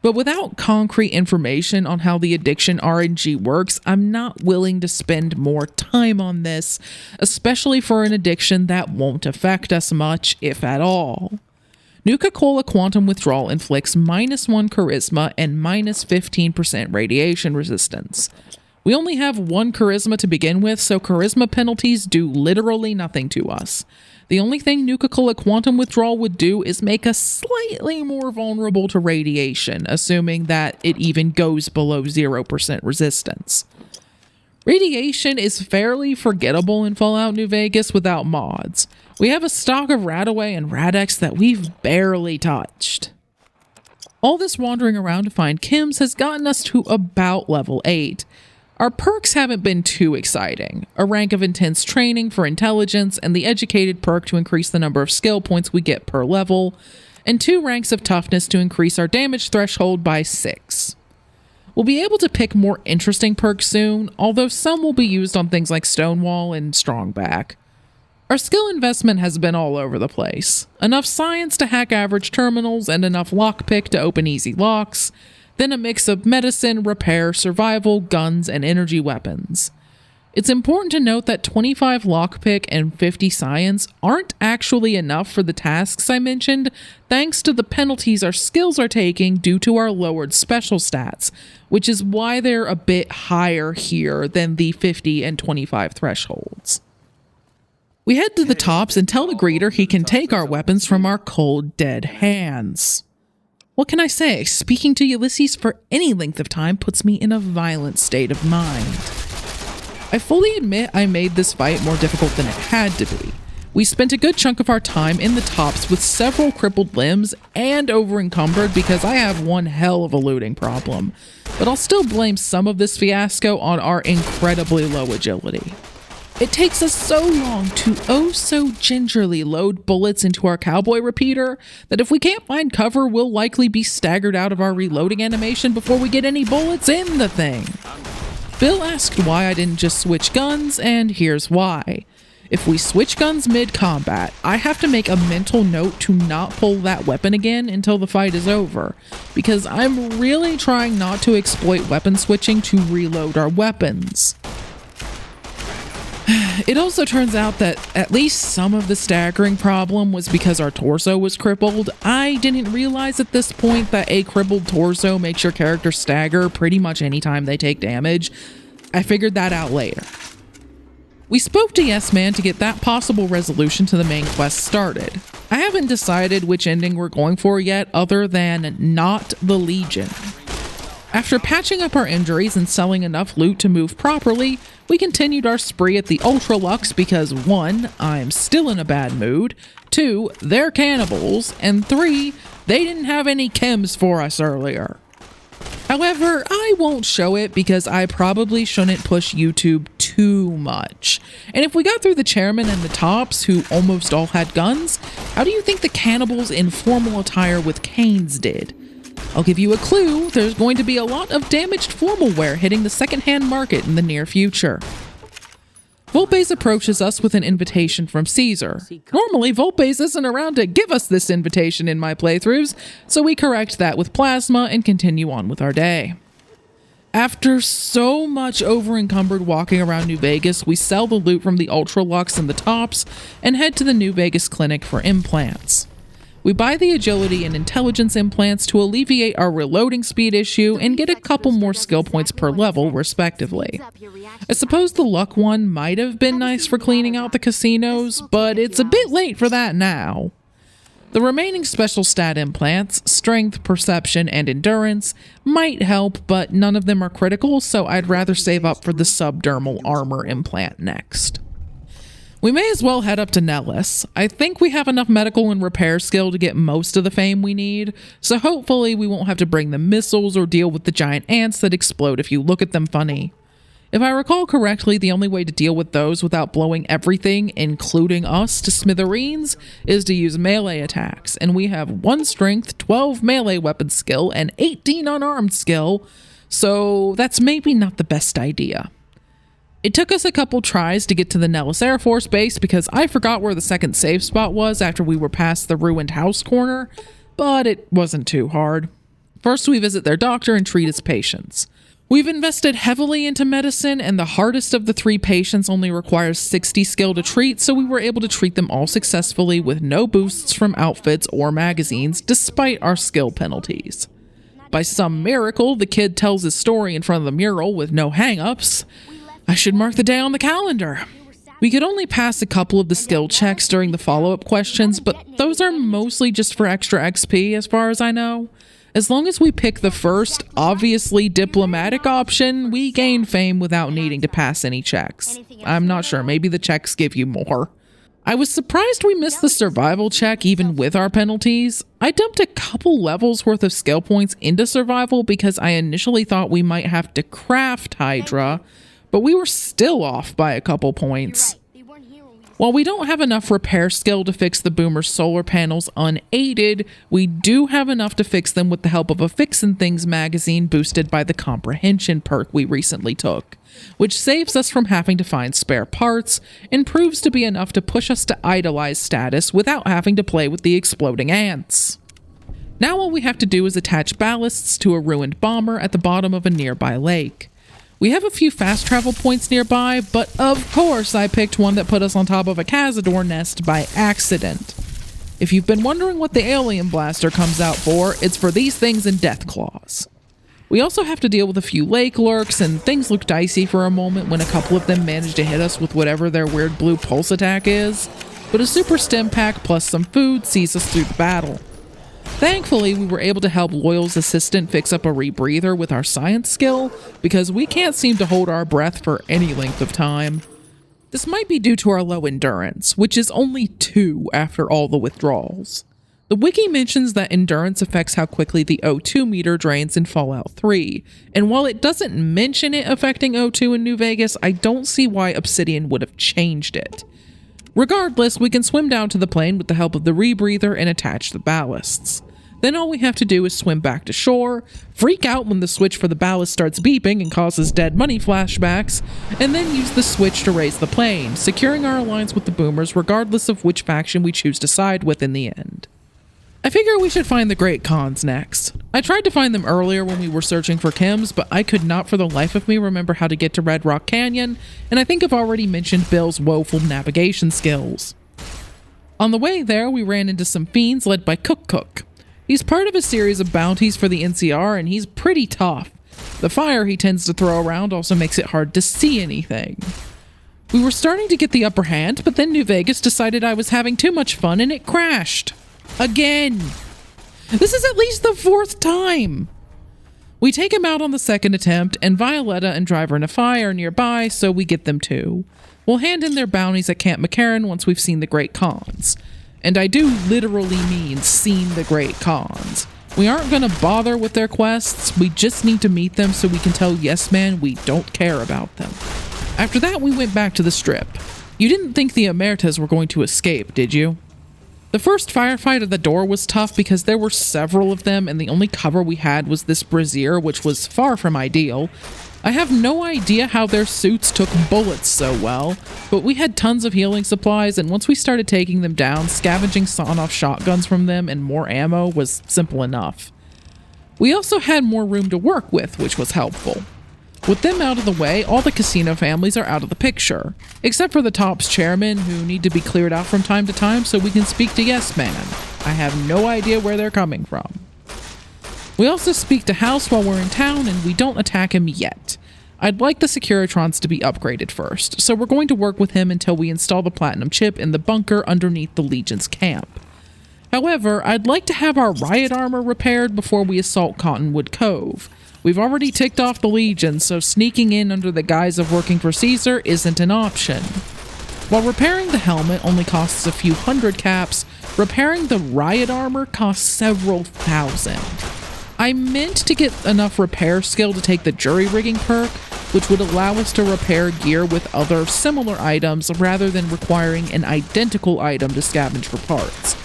But without concrete information on how the addiction RNG works, I'm not willing to spend more time on this, especially for an addiction that won't affect us much, if at all. Nuka-Cola Quantum Withdrawal inflicts -1 charisma and -15% radiation resistance. We only have 1 charisma to begin with, so charisma penalties do literally nothing to us. The only thing Nuka-Cola Quantum Withdrawal would do is make us slightly more vulnerable to radiation, assuming that it even goes below 0% resistance. Radiation is fairly forgettable in Fallout New Vegas without mods. We have a stock of Radaway and Radex that we've barely touched. All this wandering around to find chems has gotten us to about level 8. Our perks haven't been too exciting. A rank of intense training for intelligence and the educated perk to increase the number of skill points we get per level, and 2 ranks of toughness to increase our damage threshold by 6. We'll be able to pick more interesting perks soon, although some will be used on things like Stonewall and Strongback. Our skill investment has been all over the place. Enough science to hack average terminals and enough lockpick to open easy locks, then a mix of medicine, repair, survival, guns, and energy weapons. It's important to note that 25 lockpick and 50 science aren't actually enough for the tasks I mentioned, thanks to the penalties our skills are taking due to our lowered special stats, which is why they're a bit higher here than the 50 and 25 thresholds. We head to the tops and tell the greeter he can take our weapons from our cold, dead hands. What can I say? Speaking to Ulysses for any length of time puts me in a violent state of mind. I fully admit I made this fight more difficult than it had to be. We spent a good chunk of our time in the tops with several crippled limbs and over-encumbered because I have one hell of a looting problem. But I'll still blame some of this fiasco on our incredibly low agility. It takes us so long to so gingerly load bullets into our cowboy repeater that if we can't find cover, we'll likely be staggered out of our reloading animation before we get any bullets in the thing. Bill asked why I didn't just switch guns, and here's why. If we switch guns mid-combat, I have to make a mental note to not pull that weapon again until the fight is over, because I'm really trying not to exploit weapon switching to reload our weapons. It also turns out that at least some of the staggering problem was because our torso was crippled. I didn't realize at this point that a crippled torso makes your character stagger pretty much anytime they take damage. I figured that out later. We spoke to Yes Man to get that possible resolution to the main quest started. I haven't decided which ending we're going for yet other than not the Legion. After patching up our injuries and selling enough loot to move properly, we continued our spree at the Ultra Lux because 1, I'm still in a bad mood, 2, they're cannibals, and 3, they didn't have any chems for us earlier. However, I won't show it because I probably shouldn't push YouTube too much. And if we got through the chairman and the tops, who almost all had guns, how do you think the cannibals in formal attire with canes did? I'll give you a clue, there's going to be a lot of damaged formal wear hitting the secondhand market in the near future. Volpes approaches us with an invitation from Caesar. Normally, Volpes isn't around to give us this invitation in my playthroughs, so we correct that with Plasma and continue on with our day. After so much over-encumbered walking around New Vegas, we sell the loot from the Ultra Lux and the tops and head to the New Vegas clinic for implants. We buy the agility and intelligence implants to alleviate our reloading speed issue and get a couple more skill points per level, respectively. I suppose the luck one might have been nice for cleaning out the casinos, but it's a bit late for that now. The remaining special stat implants, strength, perception, and endurance, might help, but none of them are critical, so I'd rather save up for the subdermal armor implant next. We may as well head up to Nellis. I think we have enough medical and repair skill to get most of the fame we need, so hopefully we won't have to bring the missiles or deal with the giant ants that explode if you look at them funny. If I recall correctly, the only way to deal with those without blowing everything, including us, to smithereens, is to use melee attacks, and we have 1 strength, 12 melee weapon skill, and 18 unarmed skill, so that's maybe not the best idea. It took us a couple tries to get to the Nellis Air Force Base because I forgot where the second save spot was after we were past the ruined house corner, but it wasn't too hard. First, we visit their doctor and treat his patients. We've invested heavily into medicine, and the hardest of the 3 patients only requires 60 skill to treat, so we were able to treat them all successfully with no boosts from outfits or magazines, despite our skill penalties. By some miracle, the kid tells his story in front of the mural with no hang-ups. I should mark the day on the calendar. We could only pass a couple of the skill checks during the follow-up questions, but those are mostly just for extra XP as far as I know. As long as we pick the first, obviously diplomatic option, we gain fame without needing to pass any checks. I'm not sure, maybe the checks give you more. I was surprised we missed the survival check even with our penalties. I dumped a couple levels worth of skill points into survival because I initially thought we might have to craft Hydra, but we were still off by a couple points. While we don't have enough repair skill to fix the Boomer's solar panels unaided, we do have enough to fix them with the help of a Fixin' Things magazine boosted by the Comprehension perk we recently took, which saves us from having to find spare parts and proves to be enough to push us to idolize status without having to play with the exploding ants. Now all we have to do is attach ballasts to a ruined bomber at the bottom of a nearby lake. We have a few fast travel points nearby, but of course I picked one that put us on top of a Cazador nest by accident. If you've been wondering what the alien blaster comes out for, it's for these things in death claws. We also have to deal with a few lake lurks, and things look dicey for a moment when a couple of them manage to hit us with whatever their weird blue pulse attack is, but a super stim pack plus some food sees us through the battle. Thankfully, we were able to help Loyal's assistant fix up a rebreather with our science skill, because we can't seem to hold our breath for any length of time. This might be due to our low endurance, which is only 2 after all the withdrawals. The wiki mentions that endurance affects how quickly the O2 meter drains in Fallout 3, and while it doesn't mention it affecting O2 in New Vegas, I don't see why Obsidian would have changed it. Regardless, we can swim down to the plane with the help of the rebreather and attach the ballasts. Then all we have to do is swim back to shore, freak out when the switch for the ballast starts beeping and causes dead money flashbacks, and then use the switch to raise the plane, securing our alliance with the Boomers regardless of which faction we choose to side with in the end. I figure we should find the Great Khans next. I tried to find them earlier when we were searching for chems, but I could not for the life of me remember how to get to Red Rock Canyon, and I think I've already mentioned Bill's woeful navigation skills. On the way there, we ran into some fiends led by Cook. He's part of a series of bounties for the NCR, and he's pretty tough. The fire he tends to throw around also makes it hard to see anything. We were starting to get the upper hand, but then New Vegas decided I was having too much fun and it crashed. Again! This is at least the 4th time! We take him out on the 2nd attempt, and Violetta and Driver Nafai are nearby, so we get them too. We'll hand in their bounties at Camp McCarran once we've seen the Great Khans. And I do literally mean seen the Great Khans. We aren't going to bother with their quests, we just need to meet them so we can tell Yes Man we don't care about them. After that, we went back to the Strip. You didn't think the Omertas were going to escape, did you? The first firefight at the door was tough because there were several of them and the only cover we had was this brazier, which was far from ideal. I have no idea how their suits took bullets so well, but we had tons of healing supplies, and once we started taking them down, scavenging sawn-off shotguns from them and more ammo was simple enough. We also had more room to work with, which was helpful. With them out of the way, all the casino families are out of the picture, except for the Top's chairmen, who need to be cleared out from time to time so we can speak to Yes Man. I have no idea where they're coming from. We also speak to House while we're in town, and we don't attack him yet. I'd like the Securitrons to be upgraded first, so we're going to work with him until we install the Platinum chip in the bunker underneath the Legion's camp. However, I'd like to have our riot armor repaired before we assault Cottonwood Cove. We've already ticked off the Legion, so sneaking in under the guise of working for Caesar isn't an option. While repairing the helmet only costs a few hundred caps, repairing the riot armor costs several thousand. I meant to get enough repair skill to take the jury rigging perk, which would allow us to repair gear with other similar items rather than requiring an identical item to scavenge for parts.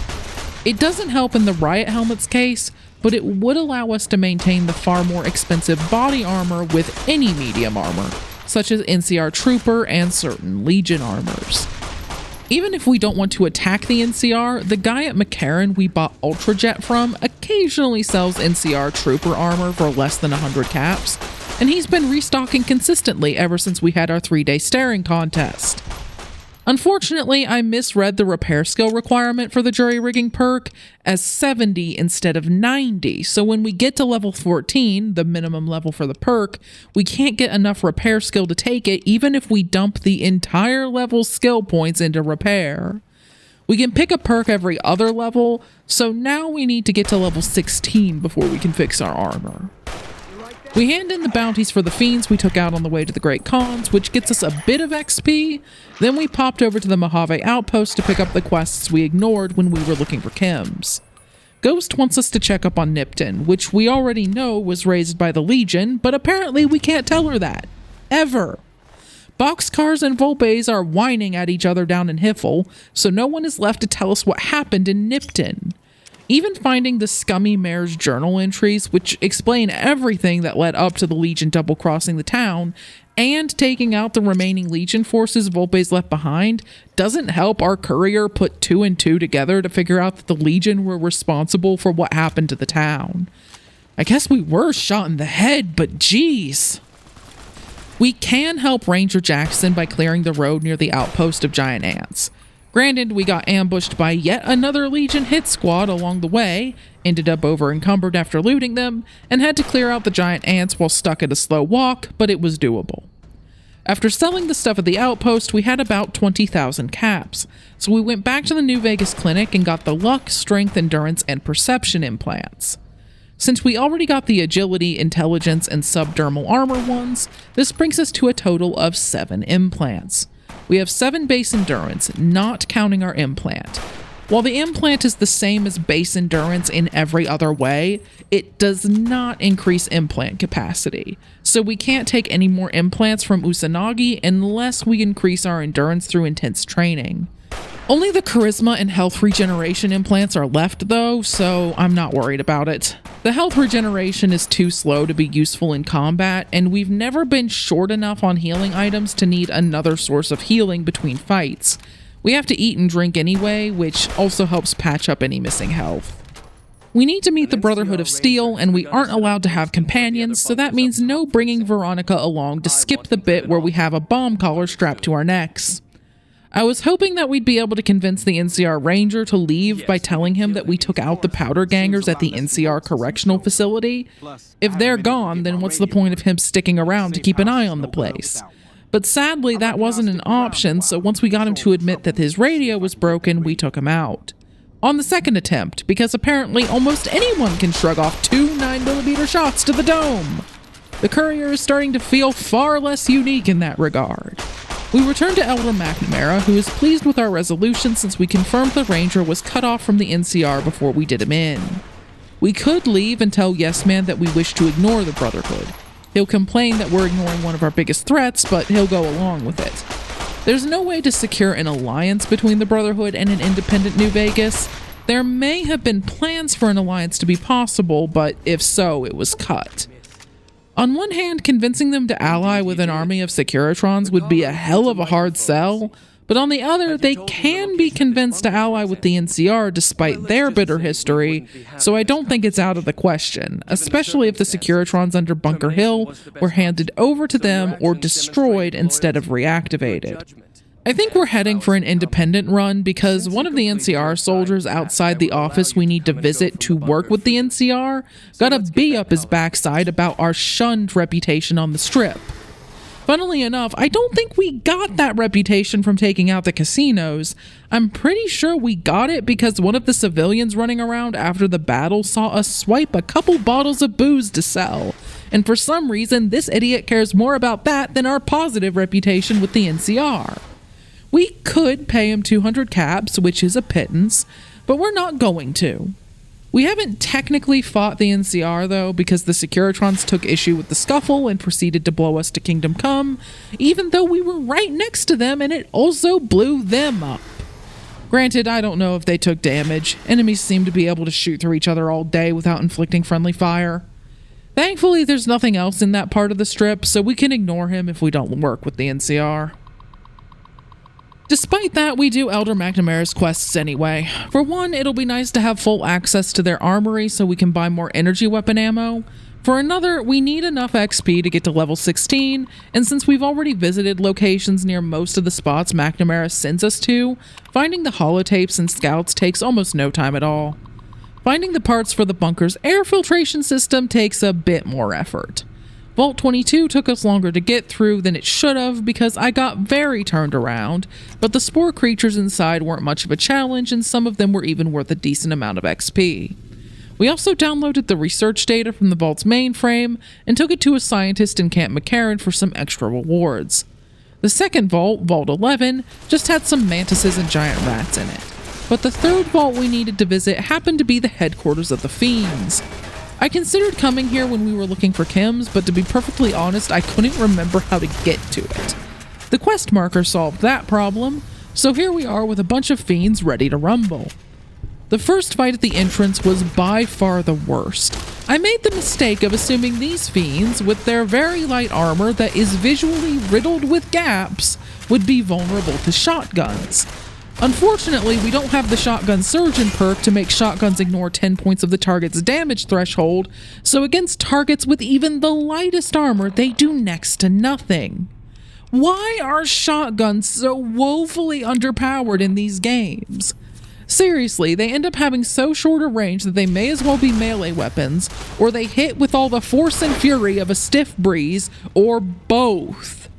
It doesn't help in the riot helmet's case, but it would allow us to maintain the far more expensive body armor with any medium armor, such as NCR Trooper and certain Legion armors. Even if we don't want to attack the NCR, the guy at McCarran we bought Ultrajet from occasionally occasionally sells NCR trooper armor for less than 100 caps, and he's been restocking consistently ever since we had our 3-day staring contest. Unfortunately, I misread the repair skill requirement for the jury-rigging perk as 70 instead of 90, so when we get to level 14, the minimum level for the perk, we can't get enough repair skill to take it even if we dump the entire level's skill points into repair. We can pick a perk every other level, so now we need to get to level 16 before we can fix our armor. We hand in the bounties for the fiends we took out on the way to the Great Khans, which gets us a bit of XP, then we popped over to the Mojave outpost to pick up the quests we ignored when we were looking for chems. Ghost wants us to check up on Nipton, which we already know was raised by the Legion, but apparently we can't tell her that. Ever. Boxcars and Volpes are whining at each other down in Hiffle, so no one is left to tell us what happened in Nipton. Even finding the scummy mayor's journal entries, which explain everything that led up to the Legion double-crossing the town, and taking out the remaining Legion forces Volpes left behind, doesn't help our courier put 2 and 2 together to figure out that the Legion were responsible for what happened to the town. I guess we were shot in the head, but geez. We can help Ranger Jackson by clearing the road near the outpost of giant ants. Granted, we got ambushed by yet another Legion hit squad along the way, ended up over-encumbered after looting them, and had to clear out the giant ants while stuck at a slow walk, but it was doable. After selling the stuff at the outpost, we had about 20,000 caps, so we went back to the New Vegas clinic and got the luck, strength, endurance, and perception implants. Since we already got the agility, intelligence, and subdermal armor ones, this brings us to a total of 7 implants. We have 7 base endurance, not counting our implant. While the implant is the same as base endurance in every other way, it does not increase implant capacity. So we can't take any more implants from Usanagi unless we increase our endurance through intense training. Only the charisma and health regeneration implants are left though, so I'm not worried about it. The health regeneration is too slow to be useful in combat, and we've never been short enough on healing items to need another source of healing between fights. We have to eat and drink anyway, which also helps patch up any missing health. We need to meet the Brotherhood of Steel, and we aren't allowed to have companions, so that means no bringing Veronica along to skip the bit where we have a bomb collar strapped to our necks. I was hoping that we'd be able to convince the NCR Ranger to leave by telling him that we took out the powder gangers at the NCR Correctional Facility. If they're gone, then what's the point of him sticking around to keep an eye on the place? But sadly, that wasn't an option, so once we got him to admit that his radio was broken, we took him out. On the second attempt, because apparently almost anyone can shrug off 2 9mm shots to the dome. The courier is starting to feel far less unique in that regard. We returned to Elder McNamara, who is pleased with our resolution since we confirmed the Ranger was cut off from the NCR before we did him in. We could leave and tell Yes Man that we wish to ignore the Brotherhood. He'll complain that we're ignoring one of our biggest threats, but he'll go along with it. There's no way to secure an alliance between the Brotherhood and an independent New Vegas. There may have been plans for an alliance to be possible, but if so, it was cut. On one hand, convincing them to ally with an army of Securitrons would be a hell of a hard sell, but on the other, they can be convinced to ally with the NCR despite their bitter history, so I don't think it's out of the question, especially if the Securitrons under Bunker Hill were handed over to them or destroyed instead of reactivated. I think we're heading for an independent run because one of the NCR soldiers outside the office we need to visit to work with the NCR got a bee up his backside about our shunned reputation on the strip. Funnily enough, I don't think we got that reputation from taking out the casinos. I'm pretty sure we got it because one of the civilians running around after the battle saw us swipe a couple bottles of booze to sell. And for some reason, this idiot cares more about that than our positive reputation with the NCR. We could pay him 200 caps, which is a pittance, but we're not going to. We haven't technically fought the NCR, though, because the Securitrons took issue with the scuffle and proceeded to blow us to Kingdom Come, even though we were right next to them and it also blew them up. Granted, I don't know if they took damage. Enemies seem to be able to shoot through each other all day without inflicting friendly fire. Thankfully, there's nothing else in that part of the strip, so we can ignore him if we don't work with the NCR. Despite that, we do Elder McNamara's quests anyway. For one, it'll be nice to have full access to their armory so we can buy more energy weapon ammo. For another, we need enough XP to get to level 16, and since we've already visited locations near most of the spots McNamara sends us to, finding the holotapes and scouts takes almost no time at all. Finding the parts for the bunker's air filtration system takes a bit more effort. Vault 22 took us longer to get through than it should have because I got very turned around, but the spore creatures inside weren't much of a challenge and some of them were even worth a decent amount of XP. We also downloaded the research data from the vault's mainframe and took it to a scientist in Camp McCarran for some extra rewards. The second vault, Vault 11, just had some mantises and giant rats in it. But the third vault we needed to visit happened to be the headquarters of the Fiends. I considered coming here when we were looking for chems, but to be perfectly honest, I couldn't remember how to get to it. The quest marker solved that problem, so here we are with a bunch of fiends ready to rumble. The first fight at the entrance was by far the worst. I made the mistake of assuming these fiends, with their very light armor that is visually riddled with gaps, would be vulnerable to shotguns. Unfortunately, we don't have the Shotgun Surgeon perk to make shotguns ignore 10 points of the target's damage threshold, so against targets with even the lightest armor, they do next to nothing. Why are shotguns so woefully underpowered in these games? Seriously, they end up having so short a range that they may as well be melee weapons, or they hit with all the force and fury of a stiff breeze, or both.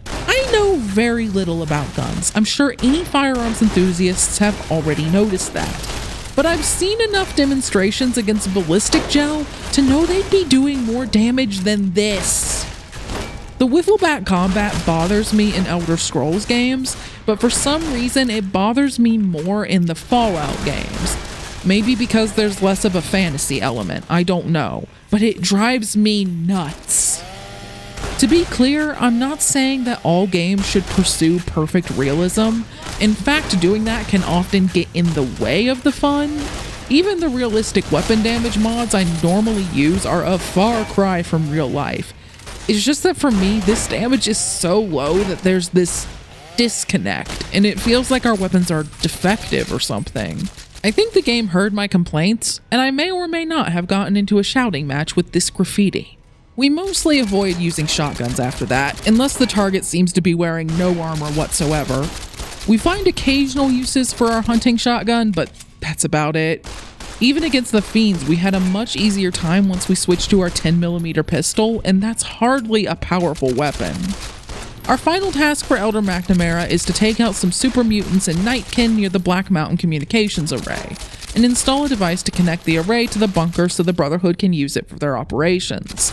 I know very little about guns. I'm sure any firearms enthusiasts have already noticed that. But I've seen enough demonstrations against ballistic gel to know they'd be doing more damage than this. The wiffleback combat bothers me in Elder Scrolls games, but for some reason it bothers me more in the Fallout games. Maybe because there's less of a fantasy element, I don't know, but it drives me nuts. To be clear, I'm not saying that all games should pursue perfect realism. In fact, doing that can often get in the way of the fun. Even the realistic weapon damage mods I normally use are a far cry from real life. It's just that for me, this damage is so low that there's this disconnect, and it feels like our weapons are defective or something. I think the game heard my complaints, and I may or may not have gotten into a shouting match with this graffiti. We mostly avoid using shotguns after that, unless the target seems to be wearing no armor whatsoever. We find occasional uses for our hunting shotgun, but that's about it. Even against the fiends, we had a much easier time once we switched to our 10mm pistol, and that's hardly a powerful weapon. Our final task for Elder McNamara is to take out some super mutants and nightkin near the Black Mountain communications array, and install a device to connect the array to the bunker so the Brotherhood can use it for their operations.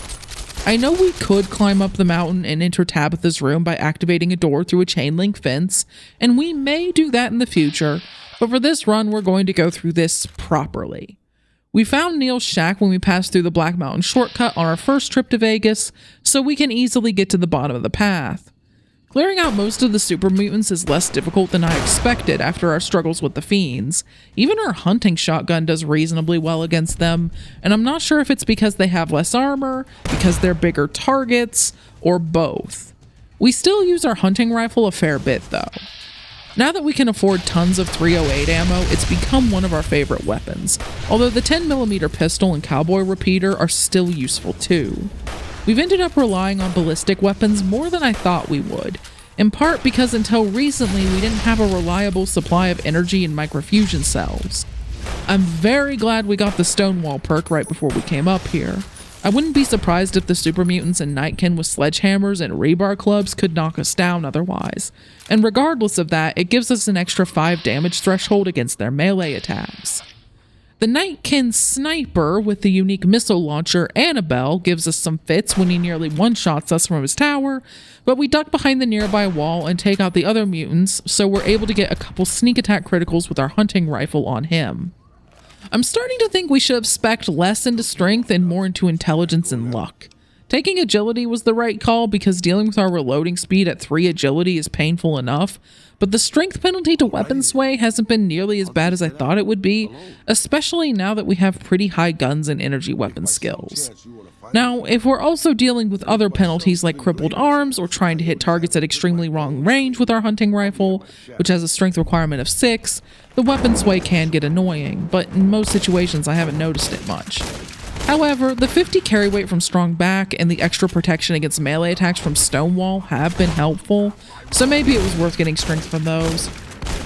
I know we could climb up the mountain and enter Tabitha's room by activating a door through a chain link fence, and we may do that in the future, but for this run we're going to go through this properly. We found Neil's shack when we passed through the Black Mountain shortcut on our first trip to Vegas, so we can easily get to the bottom of the path. Clearing out most of the super mutants is less difficult than I expected after our struggles with the fiends. Even our hunting shotgun does reasonably well against them, and I'm not sure if it's because they have less armor, because they're bigger targets, or both. We still use our hunting rifle a fair bit though. Now that we can afford tons of 308 ammo, it's become one of our favorite weapons, although the 10mm pistol and cowboy repeater are still useful too. We've ended up relying on ballistic weapons more than I thought we would, in part because until recently we didn't have a reliable supply of energy and microfusion cells. I'm very glad we got the Stonewall perk right before we came up here. I wouldn't be surprised if the super mutants and nightkin with sledgehammers and rebar clubs could knock us down otherwise, and regardless of that, it gives us an extra 5 damage threshold against their melee attacks. The Nightkin sniper with the unique missile launcher Annabelle gives us some fits when he nearly one-shots us from his tower, but we duck behind the nearby wall and take out the other mutants, so we're able to get a couple sneak attack criticals with our hunting rifle on him. I'm starting to think we should have spec'd less into strength and more into intelligence and luck. Taking agility was the right call because dealing with our reloading speed at 3 agility is painful enough, but the strength penalty to weapon sway hasn't been nearly as bad as I thought it would be, especially now that we have pretty high guns and energy weapon skills. Now, if we're also dealing with other penalties like crippled arms or trying to hit targets at extremely long range with our hunting rifle, which has a strength requirement of 6, the weapon sway can get annoying, but in most situations I haven't noticed it much. However, the 50 carry weight from strong back and the extra protection against melee attacks from stonewall have been helpful, so maybe it was worth getting strength from those.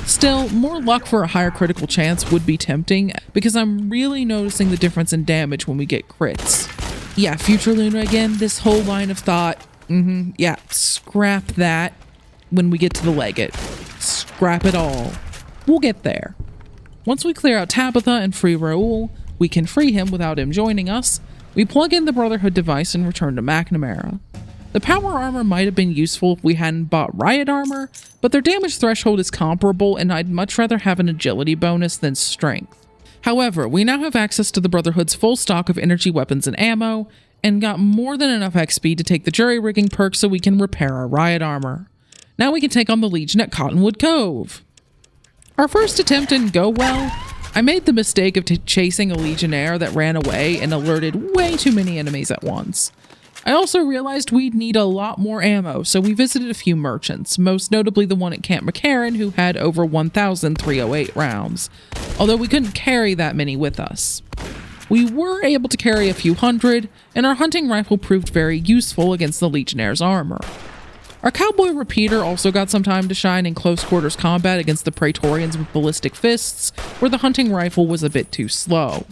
Still, more luck for a higher critical chance would be tempting, because I'm really noticing the difference in damage when we get crits. Yeah, Future Luna again, this whole line of thought, yeah, scrap that when we get to the Legate. Scrap it all. We'll get there. Once we clear out Tabitha and free Raoul, we can free him without him joining us. We plug in the Brotherhood device and return to McNamara. The power armor might have been useful if we hadn't bought riot armor, but their damage threshold is comparable and I'd much rather have an agility bonus than strength. However, we now have access to the Brotherhood's full stock of energy weapons and ammo, and got more than enough XP to take the jury-rigging perk so we can repair our riot armor. Now we can take on the Legion at Cottonwood Cove. Our first attempt didn't go well. I made the mistake of chasing a Legionnaire that ran away and alerted way too many enemies at once. I also realized we'd need a lot more ammo, so we visited a few merchants, most notably the one at Camp McCarran who had over 1,308 rounds, although we couldn't carry that many with us. We were able to carry a few hundred, and our hunting rifle proved very useful against the Legionnaire's armor. Our cowboy repeater also got some time to shine in close quarters combat against the Praetorians with ballistic fists, where the hunting rifle was a bit too slow.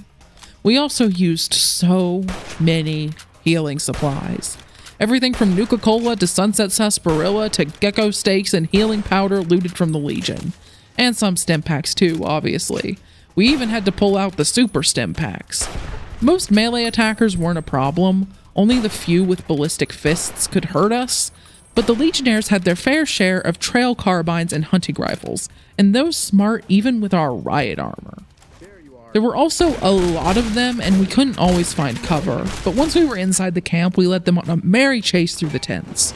We also used so many healing supplies. Everything from Nuka-Cola to Sunset Sarsaparilla to gecko steaks and healing powder looted from the Legion. And some Stimpacks too, obviously. We even had to pull out the super Stimpacks. Most melee attackers weren't a problem, only the few with ballistic fists could hurt us, but the Legionnaires had their fair share of trail carbines and hunting rifles, and those smart even with our riot armor. There were also a lot of them, and we couldn't always find cover, but once we were inside the camp, we led them on a merry chase through the tents.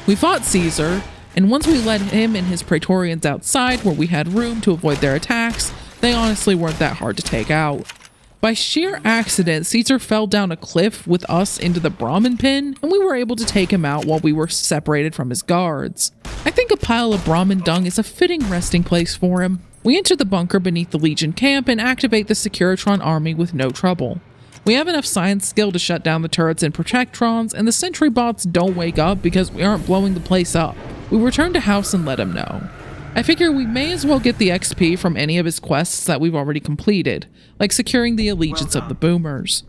We fought Caesar, and once we led him and his Praetorians outside where we had room to avoid their attacks, they honestly weren't that hard to take out. By sheer accident, Caesar fell down a cliff with us into the Brahmin pin, and we were able to take him out while we were separated from his guards. I think a pile of Brahmin dung is a fitting resting place for him. We enter the bunker beneath the Legion camp and activate the Securitron army with no trouble. We have enough science skill to shut down the turrets and Protectrons, and the sentry bots don't wake up because we aren't blowing the place up. We return to house and let him know. I figure we may as well get the XP from any of his quests that we've already completed, like securing the allegiance of the Boomers.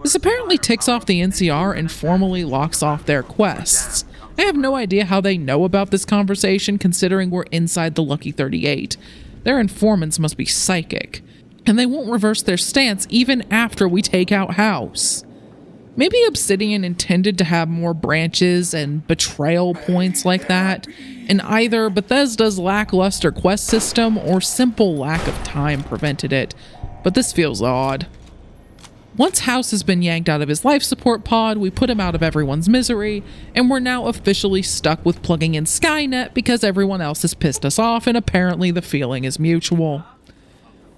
This apparently ticks off the NCR and formally locks off their quests. I have no idea how they know about this conversation considering we're inside the Lucky 38. Their informants must be psychic, and they won't reverse their stance even after we take out House. Maybe Obsidian intended to have more branches and betrayal points like that, and either Bethesda's lackluster quest system or simple lack of time prevented it, but this feels odd. Once House has been yanked out of his life support pod, we put him out of everyone's misery, and we're now officially stuck with plugging in Skynet because everyone else has pissed us off and apparently the feeling is mutual.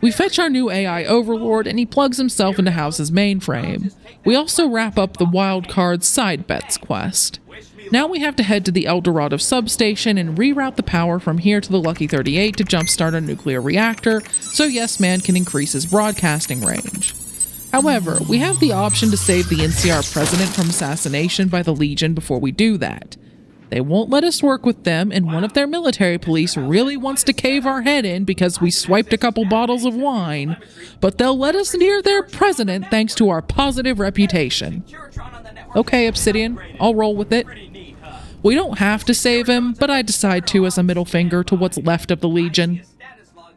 We fetch our new AI overlord and he plugs himself into House's mainframe. We also wrap up the Wildcard Side Bets quest. Now we have to head to the El Dorado substation and reroute the power from here to the Lucky 38 to jumpstart a nuclear reactor so Yes Man can increase his broadcasting range. However, we have the option to save the NCR president from assassination by the Legion before we do that. They won't let us work with them, and one of their military police really wants to cave our head in because we swiped a couple bottles of wine, but they'll let us near their president thanks to our positive reputation. Okay, Obsidian, I'll roll with it. We don't have to save him, but I decide to as a middle finger to what's left of the Legion.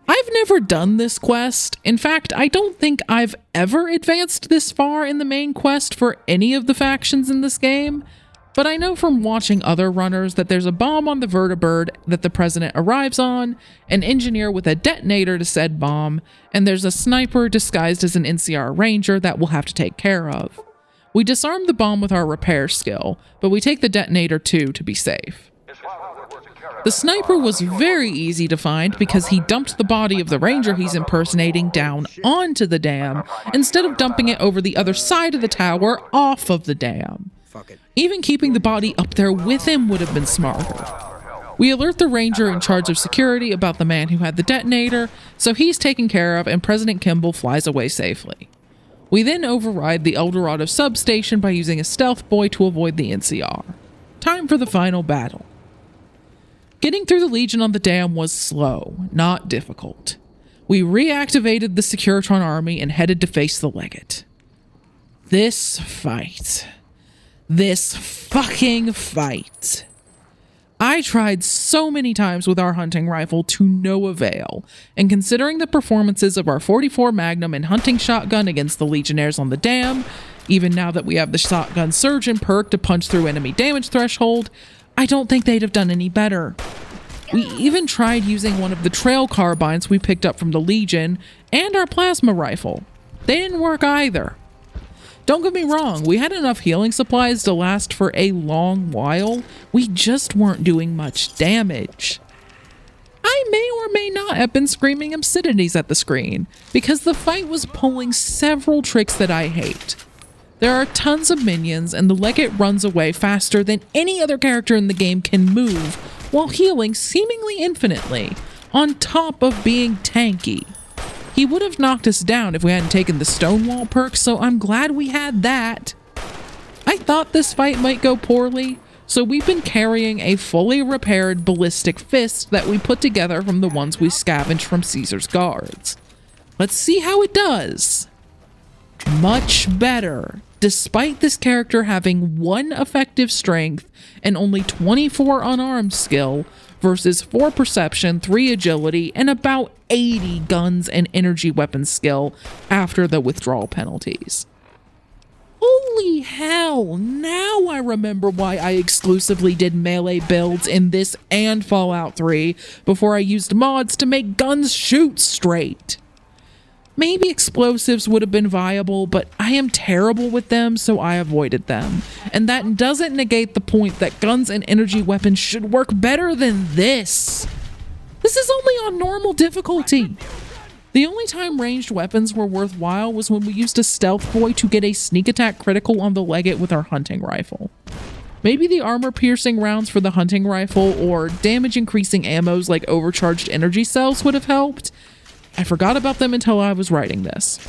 I've never done this quest. In fact, I don't think I've ever advanced this far in the main quest for any of the factions in this game, but I know from watching other runners that there's a bomb on the vertibird that the president arrives on, an engineer with a detonator to said bomb, and there's a sniper disguised as an NCR ranger that we'll have to take care of. We disarm the bomb with our repair skill, but we take the detonator too to be safe. The sniper was very easy to find because he dumped the body of the ranger he's impersonating down onto the dam instead of dumping it over the other side of the tower off of the dam. Even keeping the body up there with him would have been smarter. We alert the ranger in charge of security about the man who had the detonator, so he's taken care of and President Kimball flies away safely. We then override the Eldorado substation by using a stealth boy to avoid the NCR. Time for the final battle. Getting through the Legion on the dam was slow, not difficult. We reactivated the Securitron army and headed to face the Legate. This fucking fight. I tried so many times with our hunting rifle to no avail, and considering the performances of our .44 Magnum and hunting shotgun against the Legionnaires on the dam, even now that we have the shotgun surgeon perk to punch through enemy damage threshold, I don't think they'd have done any better. We even tried using one of the trail carbines we picked up from the Legion and our plasma rifle. They didn't work either. Don't get me wrong, we had enough healing supplies to last for a long while, we just weren't doing much damage. I may or may not have been screaming obscenities at the screen, because the fight was pulling several tricks that I hate. There are tons of minions, and the Legate runs away faster than any other character in the game can move, while healing seemingly infinitely, on top of being tanky. He would have knocked us down if we hadn't taken the Stonewall perk, so I'm glad we had that. I thought this fight might go poorly, so we've been carrying a fully repaired ballistic fist that we put together from the ones we scavenged from Caesar's guards. Let's see how it does. Much better, despite this character having 1 effective strength and only 24 unarmed skill versus 4 perception, 3 agility, and about 80 guns and energy weapons skill after the withdrawal penalties. Holy hell, now I remember why I exclusively did melee builds in this and Fallout 3 before I used mods to make guns shoot straight. Maybe explosives would have been viable, but I am terrible with them, so I avoided them. And that doesn't negate the point that guns and energy weapons should work better than this. This is only on normal difficulty. The only time ranged weapons were worthwhile was when we used a stealth boy to get a sneak attack critical on the Legate with our hunting rifle. Maybe the armor-piercing rounds for the hunting rifle or damage-increasing ammos like overcharged energy cells would have helped. I forgot about them until I was writing this.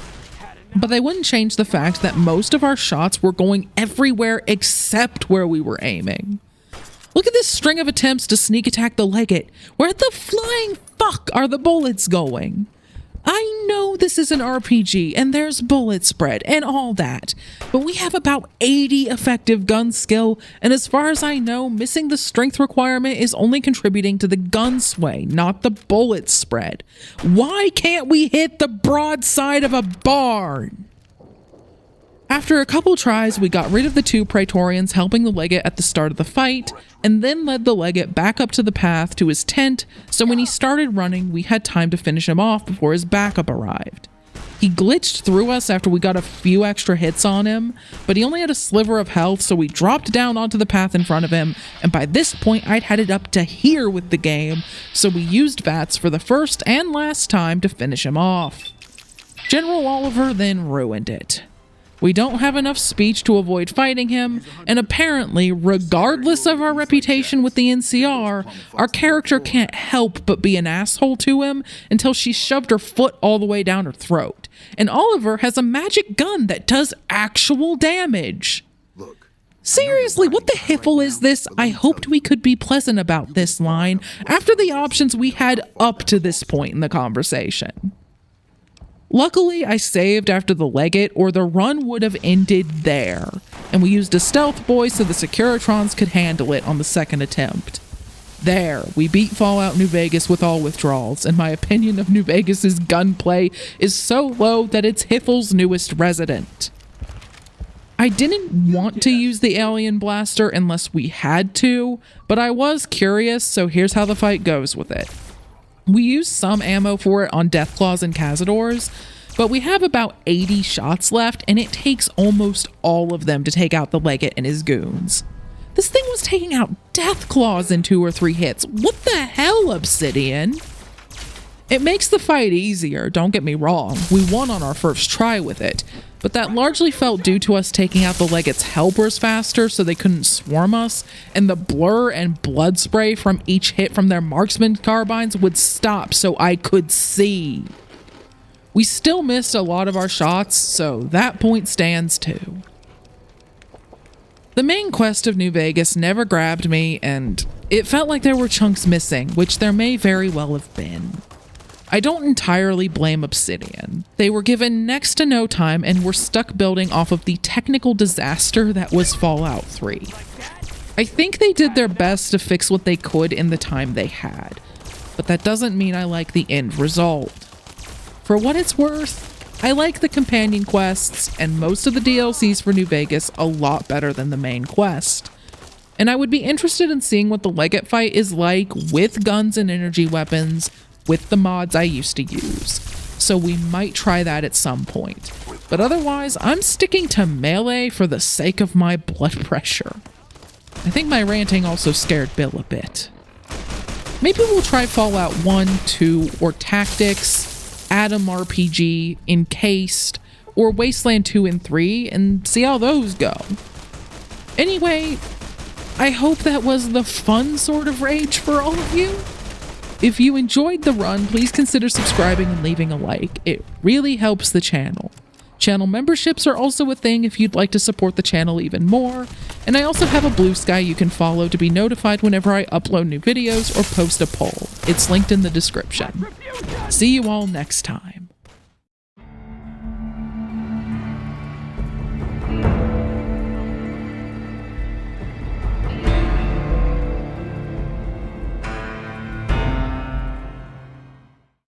But they wouldn't change the fact that most of our shots were going everywhere except where we were aiming. Look at this string of attempts to sneak attack the Legate. Where the flying fuck are the bullets going? I know this is an RPG and there's bullet spread and all that, but we have about 80 effective gun skill, and as far as I know, missing the strength requirement is only contributing to the gun sway, not the bullet spread. Why can't we hit the broadside of a barn? After a couple tries, we got rid of the 2 Praetorians helping the Legate at the start of the fight, and then led the Legate back up to the path to his tent, so when he started running, we had time to finish him off before his backup arrived. He glitched through us after we got a few extra hits on him, but he only had a sliver of health, so we dropped down onto the path in front of him, and by this point I'd had it up to here with the game, so we used VATS for the first and last time to finish him off. General Oliver then ruined it. We don't have enough speech to avoid fighting him, and apparently, regardless of our reputation with the NCR, our character can't help but be an asshole to him until she shoved her foot all the way down her throat. And Oliver has a magic gun that does actual damage. Seriously, what the hiffle is this? I hoped we could be pleasant about this line after the options we had up to this point in the conversation. Luckily, I saved after the Legate, or the run would have ended there, and we used a stealth boy so the Securitrons could handle it on the second attempt. There, we beat Fallout New Vegas with all withdrawals, and my opinion of New Vegas's gunplay is so low that it's Hiffle's newest resident. I didn't want to use the alien blaster unless we had to, but I was curious, so here's how the fight goes with it. We used some ammo for it on Deathclaws and Cazadors, but we have about 80 shots left, and it takes almost all of them to take out the Legate and his goons. This thing was taking out death claws in 2 or 3 hits. What the hell, Obsidian? It makes the fight easier, don't get me wrong. We won on our first try with it, but that largely felt due to us taking out the Legate's helpers faster so they couldn't swarm us, and the blur and blood spray from each hit from their marksman carbines would stop so I could see. We still missed a lot of our shots, so that point stands too. The main quest of New Vegas never grabbed me, and it felt like there were chunks missing, which there may very well have been. I don't entirely blame Obsidian. They were given next to no time and were stuck building off of the technical disaster that was Fallout 3. I think they did their best to fix what they could in the time they had, but that doesn't mean I like the end result. For what it's worth, I like the companion quests and most of the DLCs for New Vegas a lot better than the main quest. And I would be interested in seeing what the Legate fight is like with guns and energy weapons, with the mods I used to use, so we might try that at some point. But otherwise, I'm sticking to melee for the sake of my blood pressure. I think my ranting also scared Bill a bit. Maybe we'll try Fallout 1, 2, or Tactics, Atom RPG, Encased, or Wasteland 2 and 3, and see how those go. Anyway, I hope that was the fun sort of rage for all of you. If you enjoyed the run, please consider subscribing and leaving a like. It really helps the channel. Channel memberships are also a thing if you'd like to support the channel even more, and I also have a Blue Sky you can follow to be notified whenever I upload new videos or post a poll. It's linked in the description. See you all next time.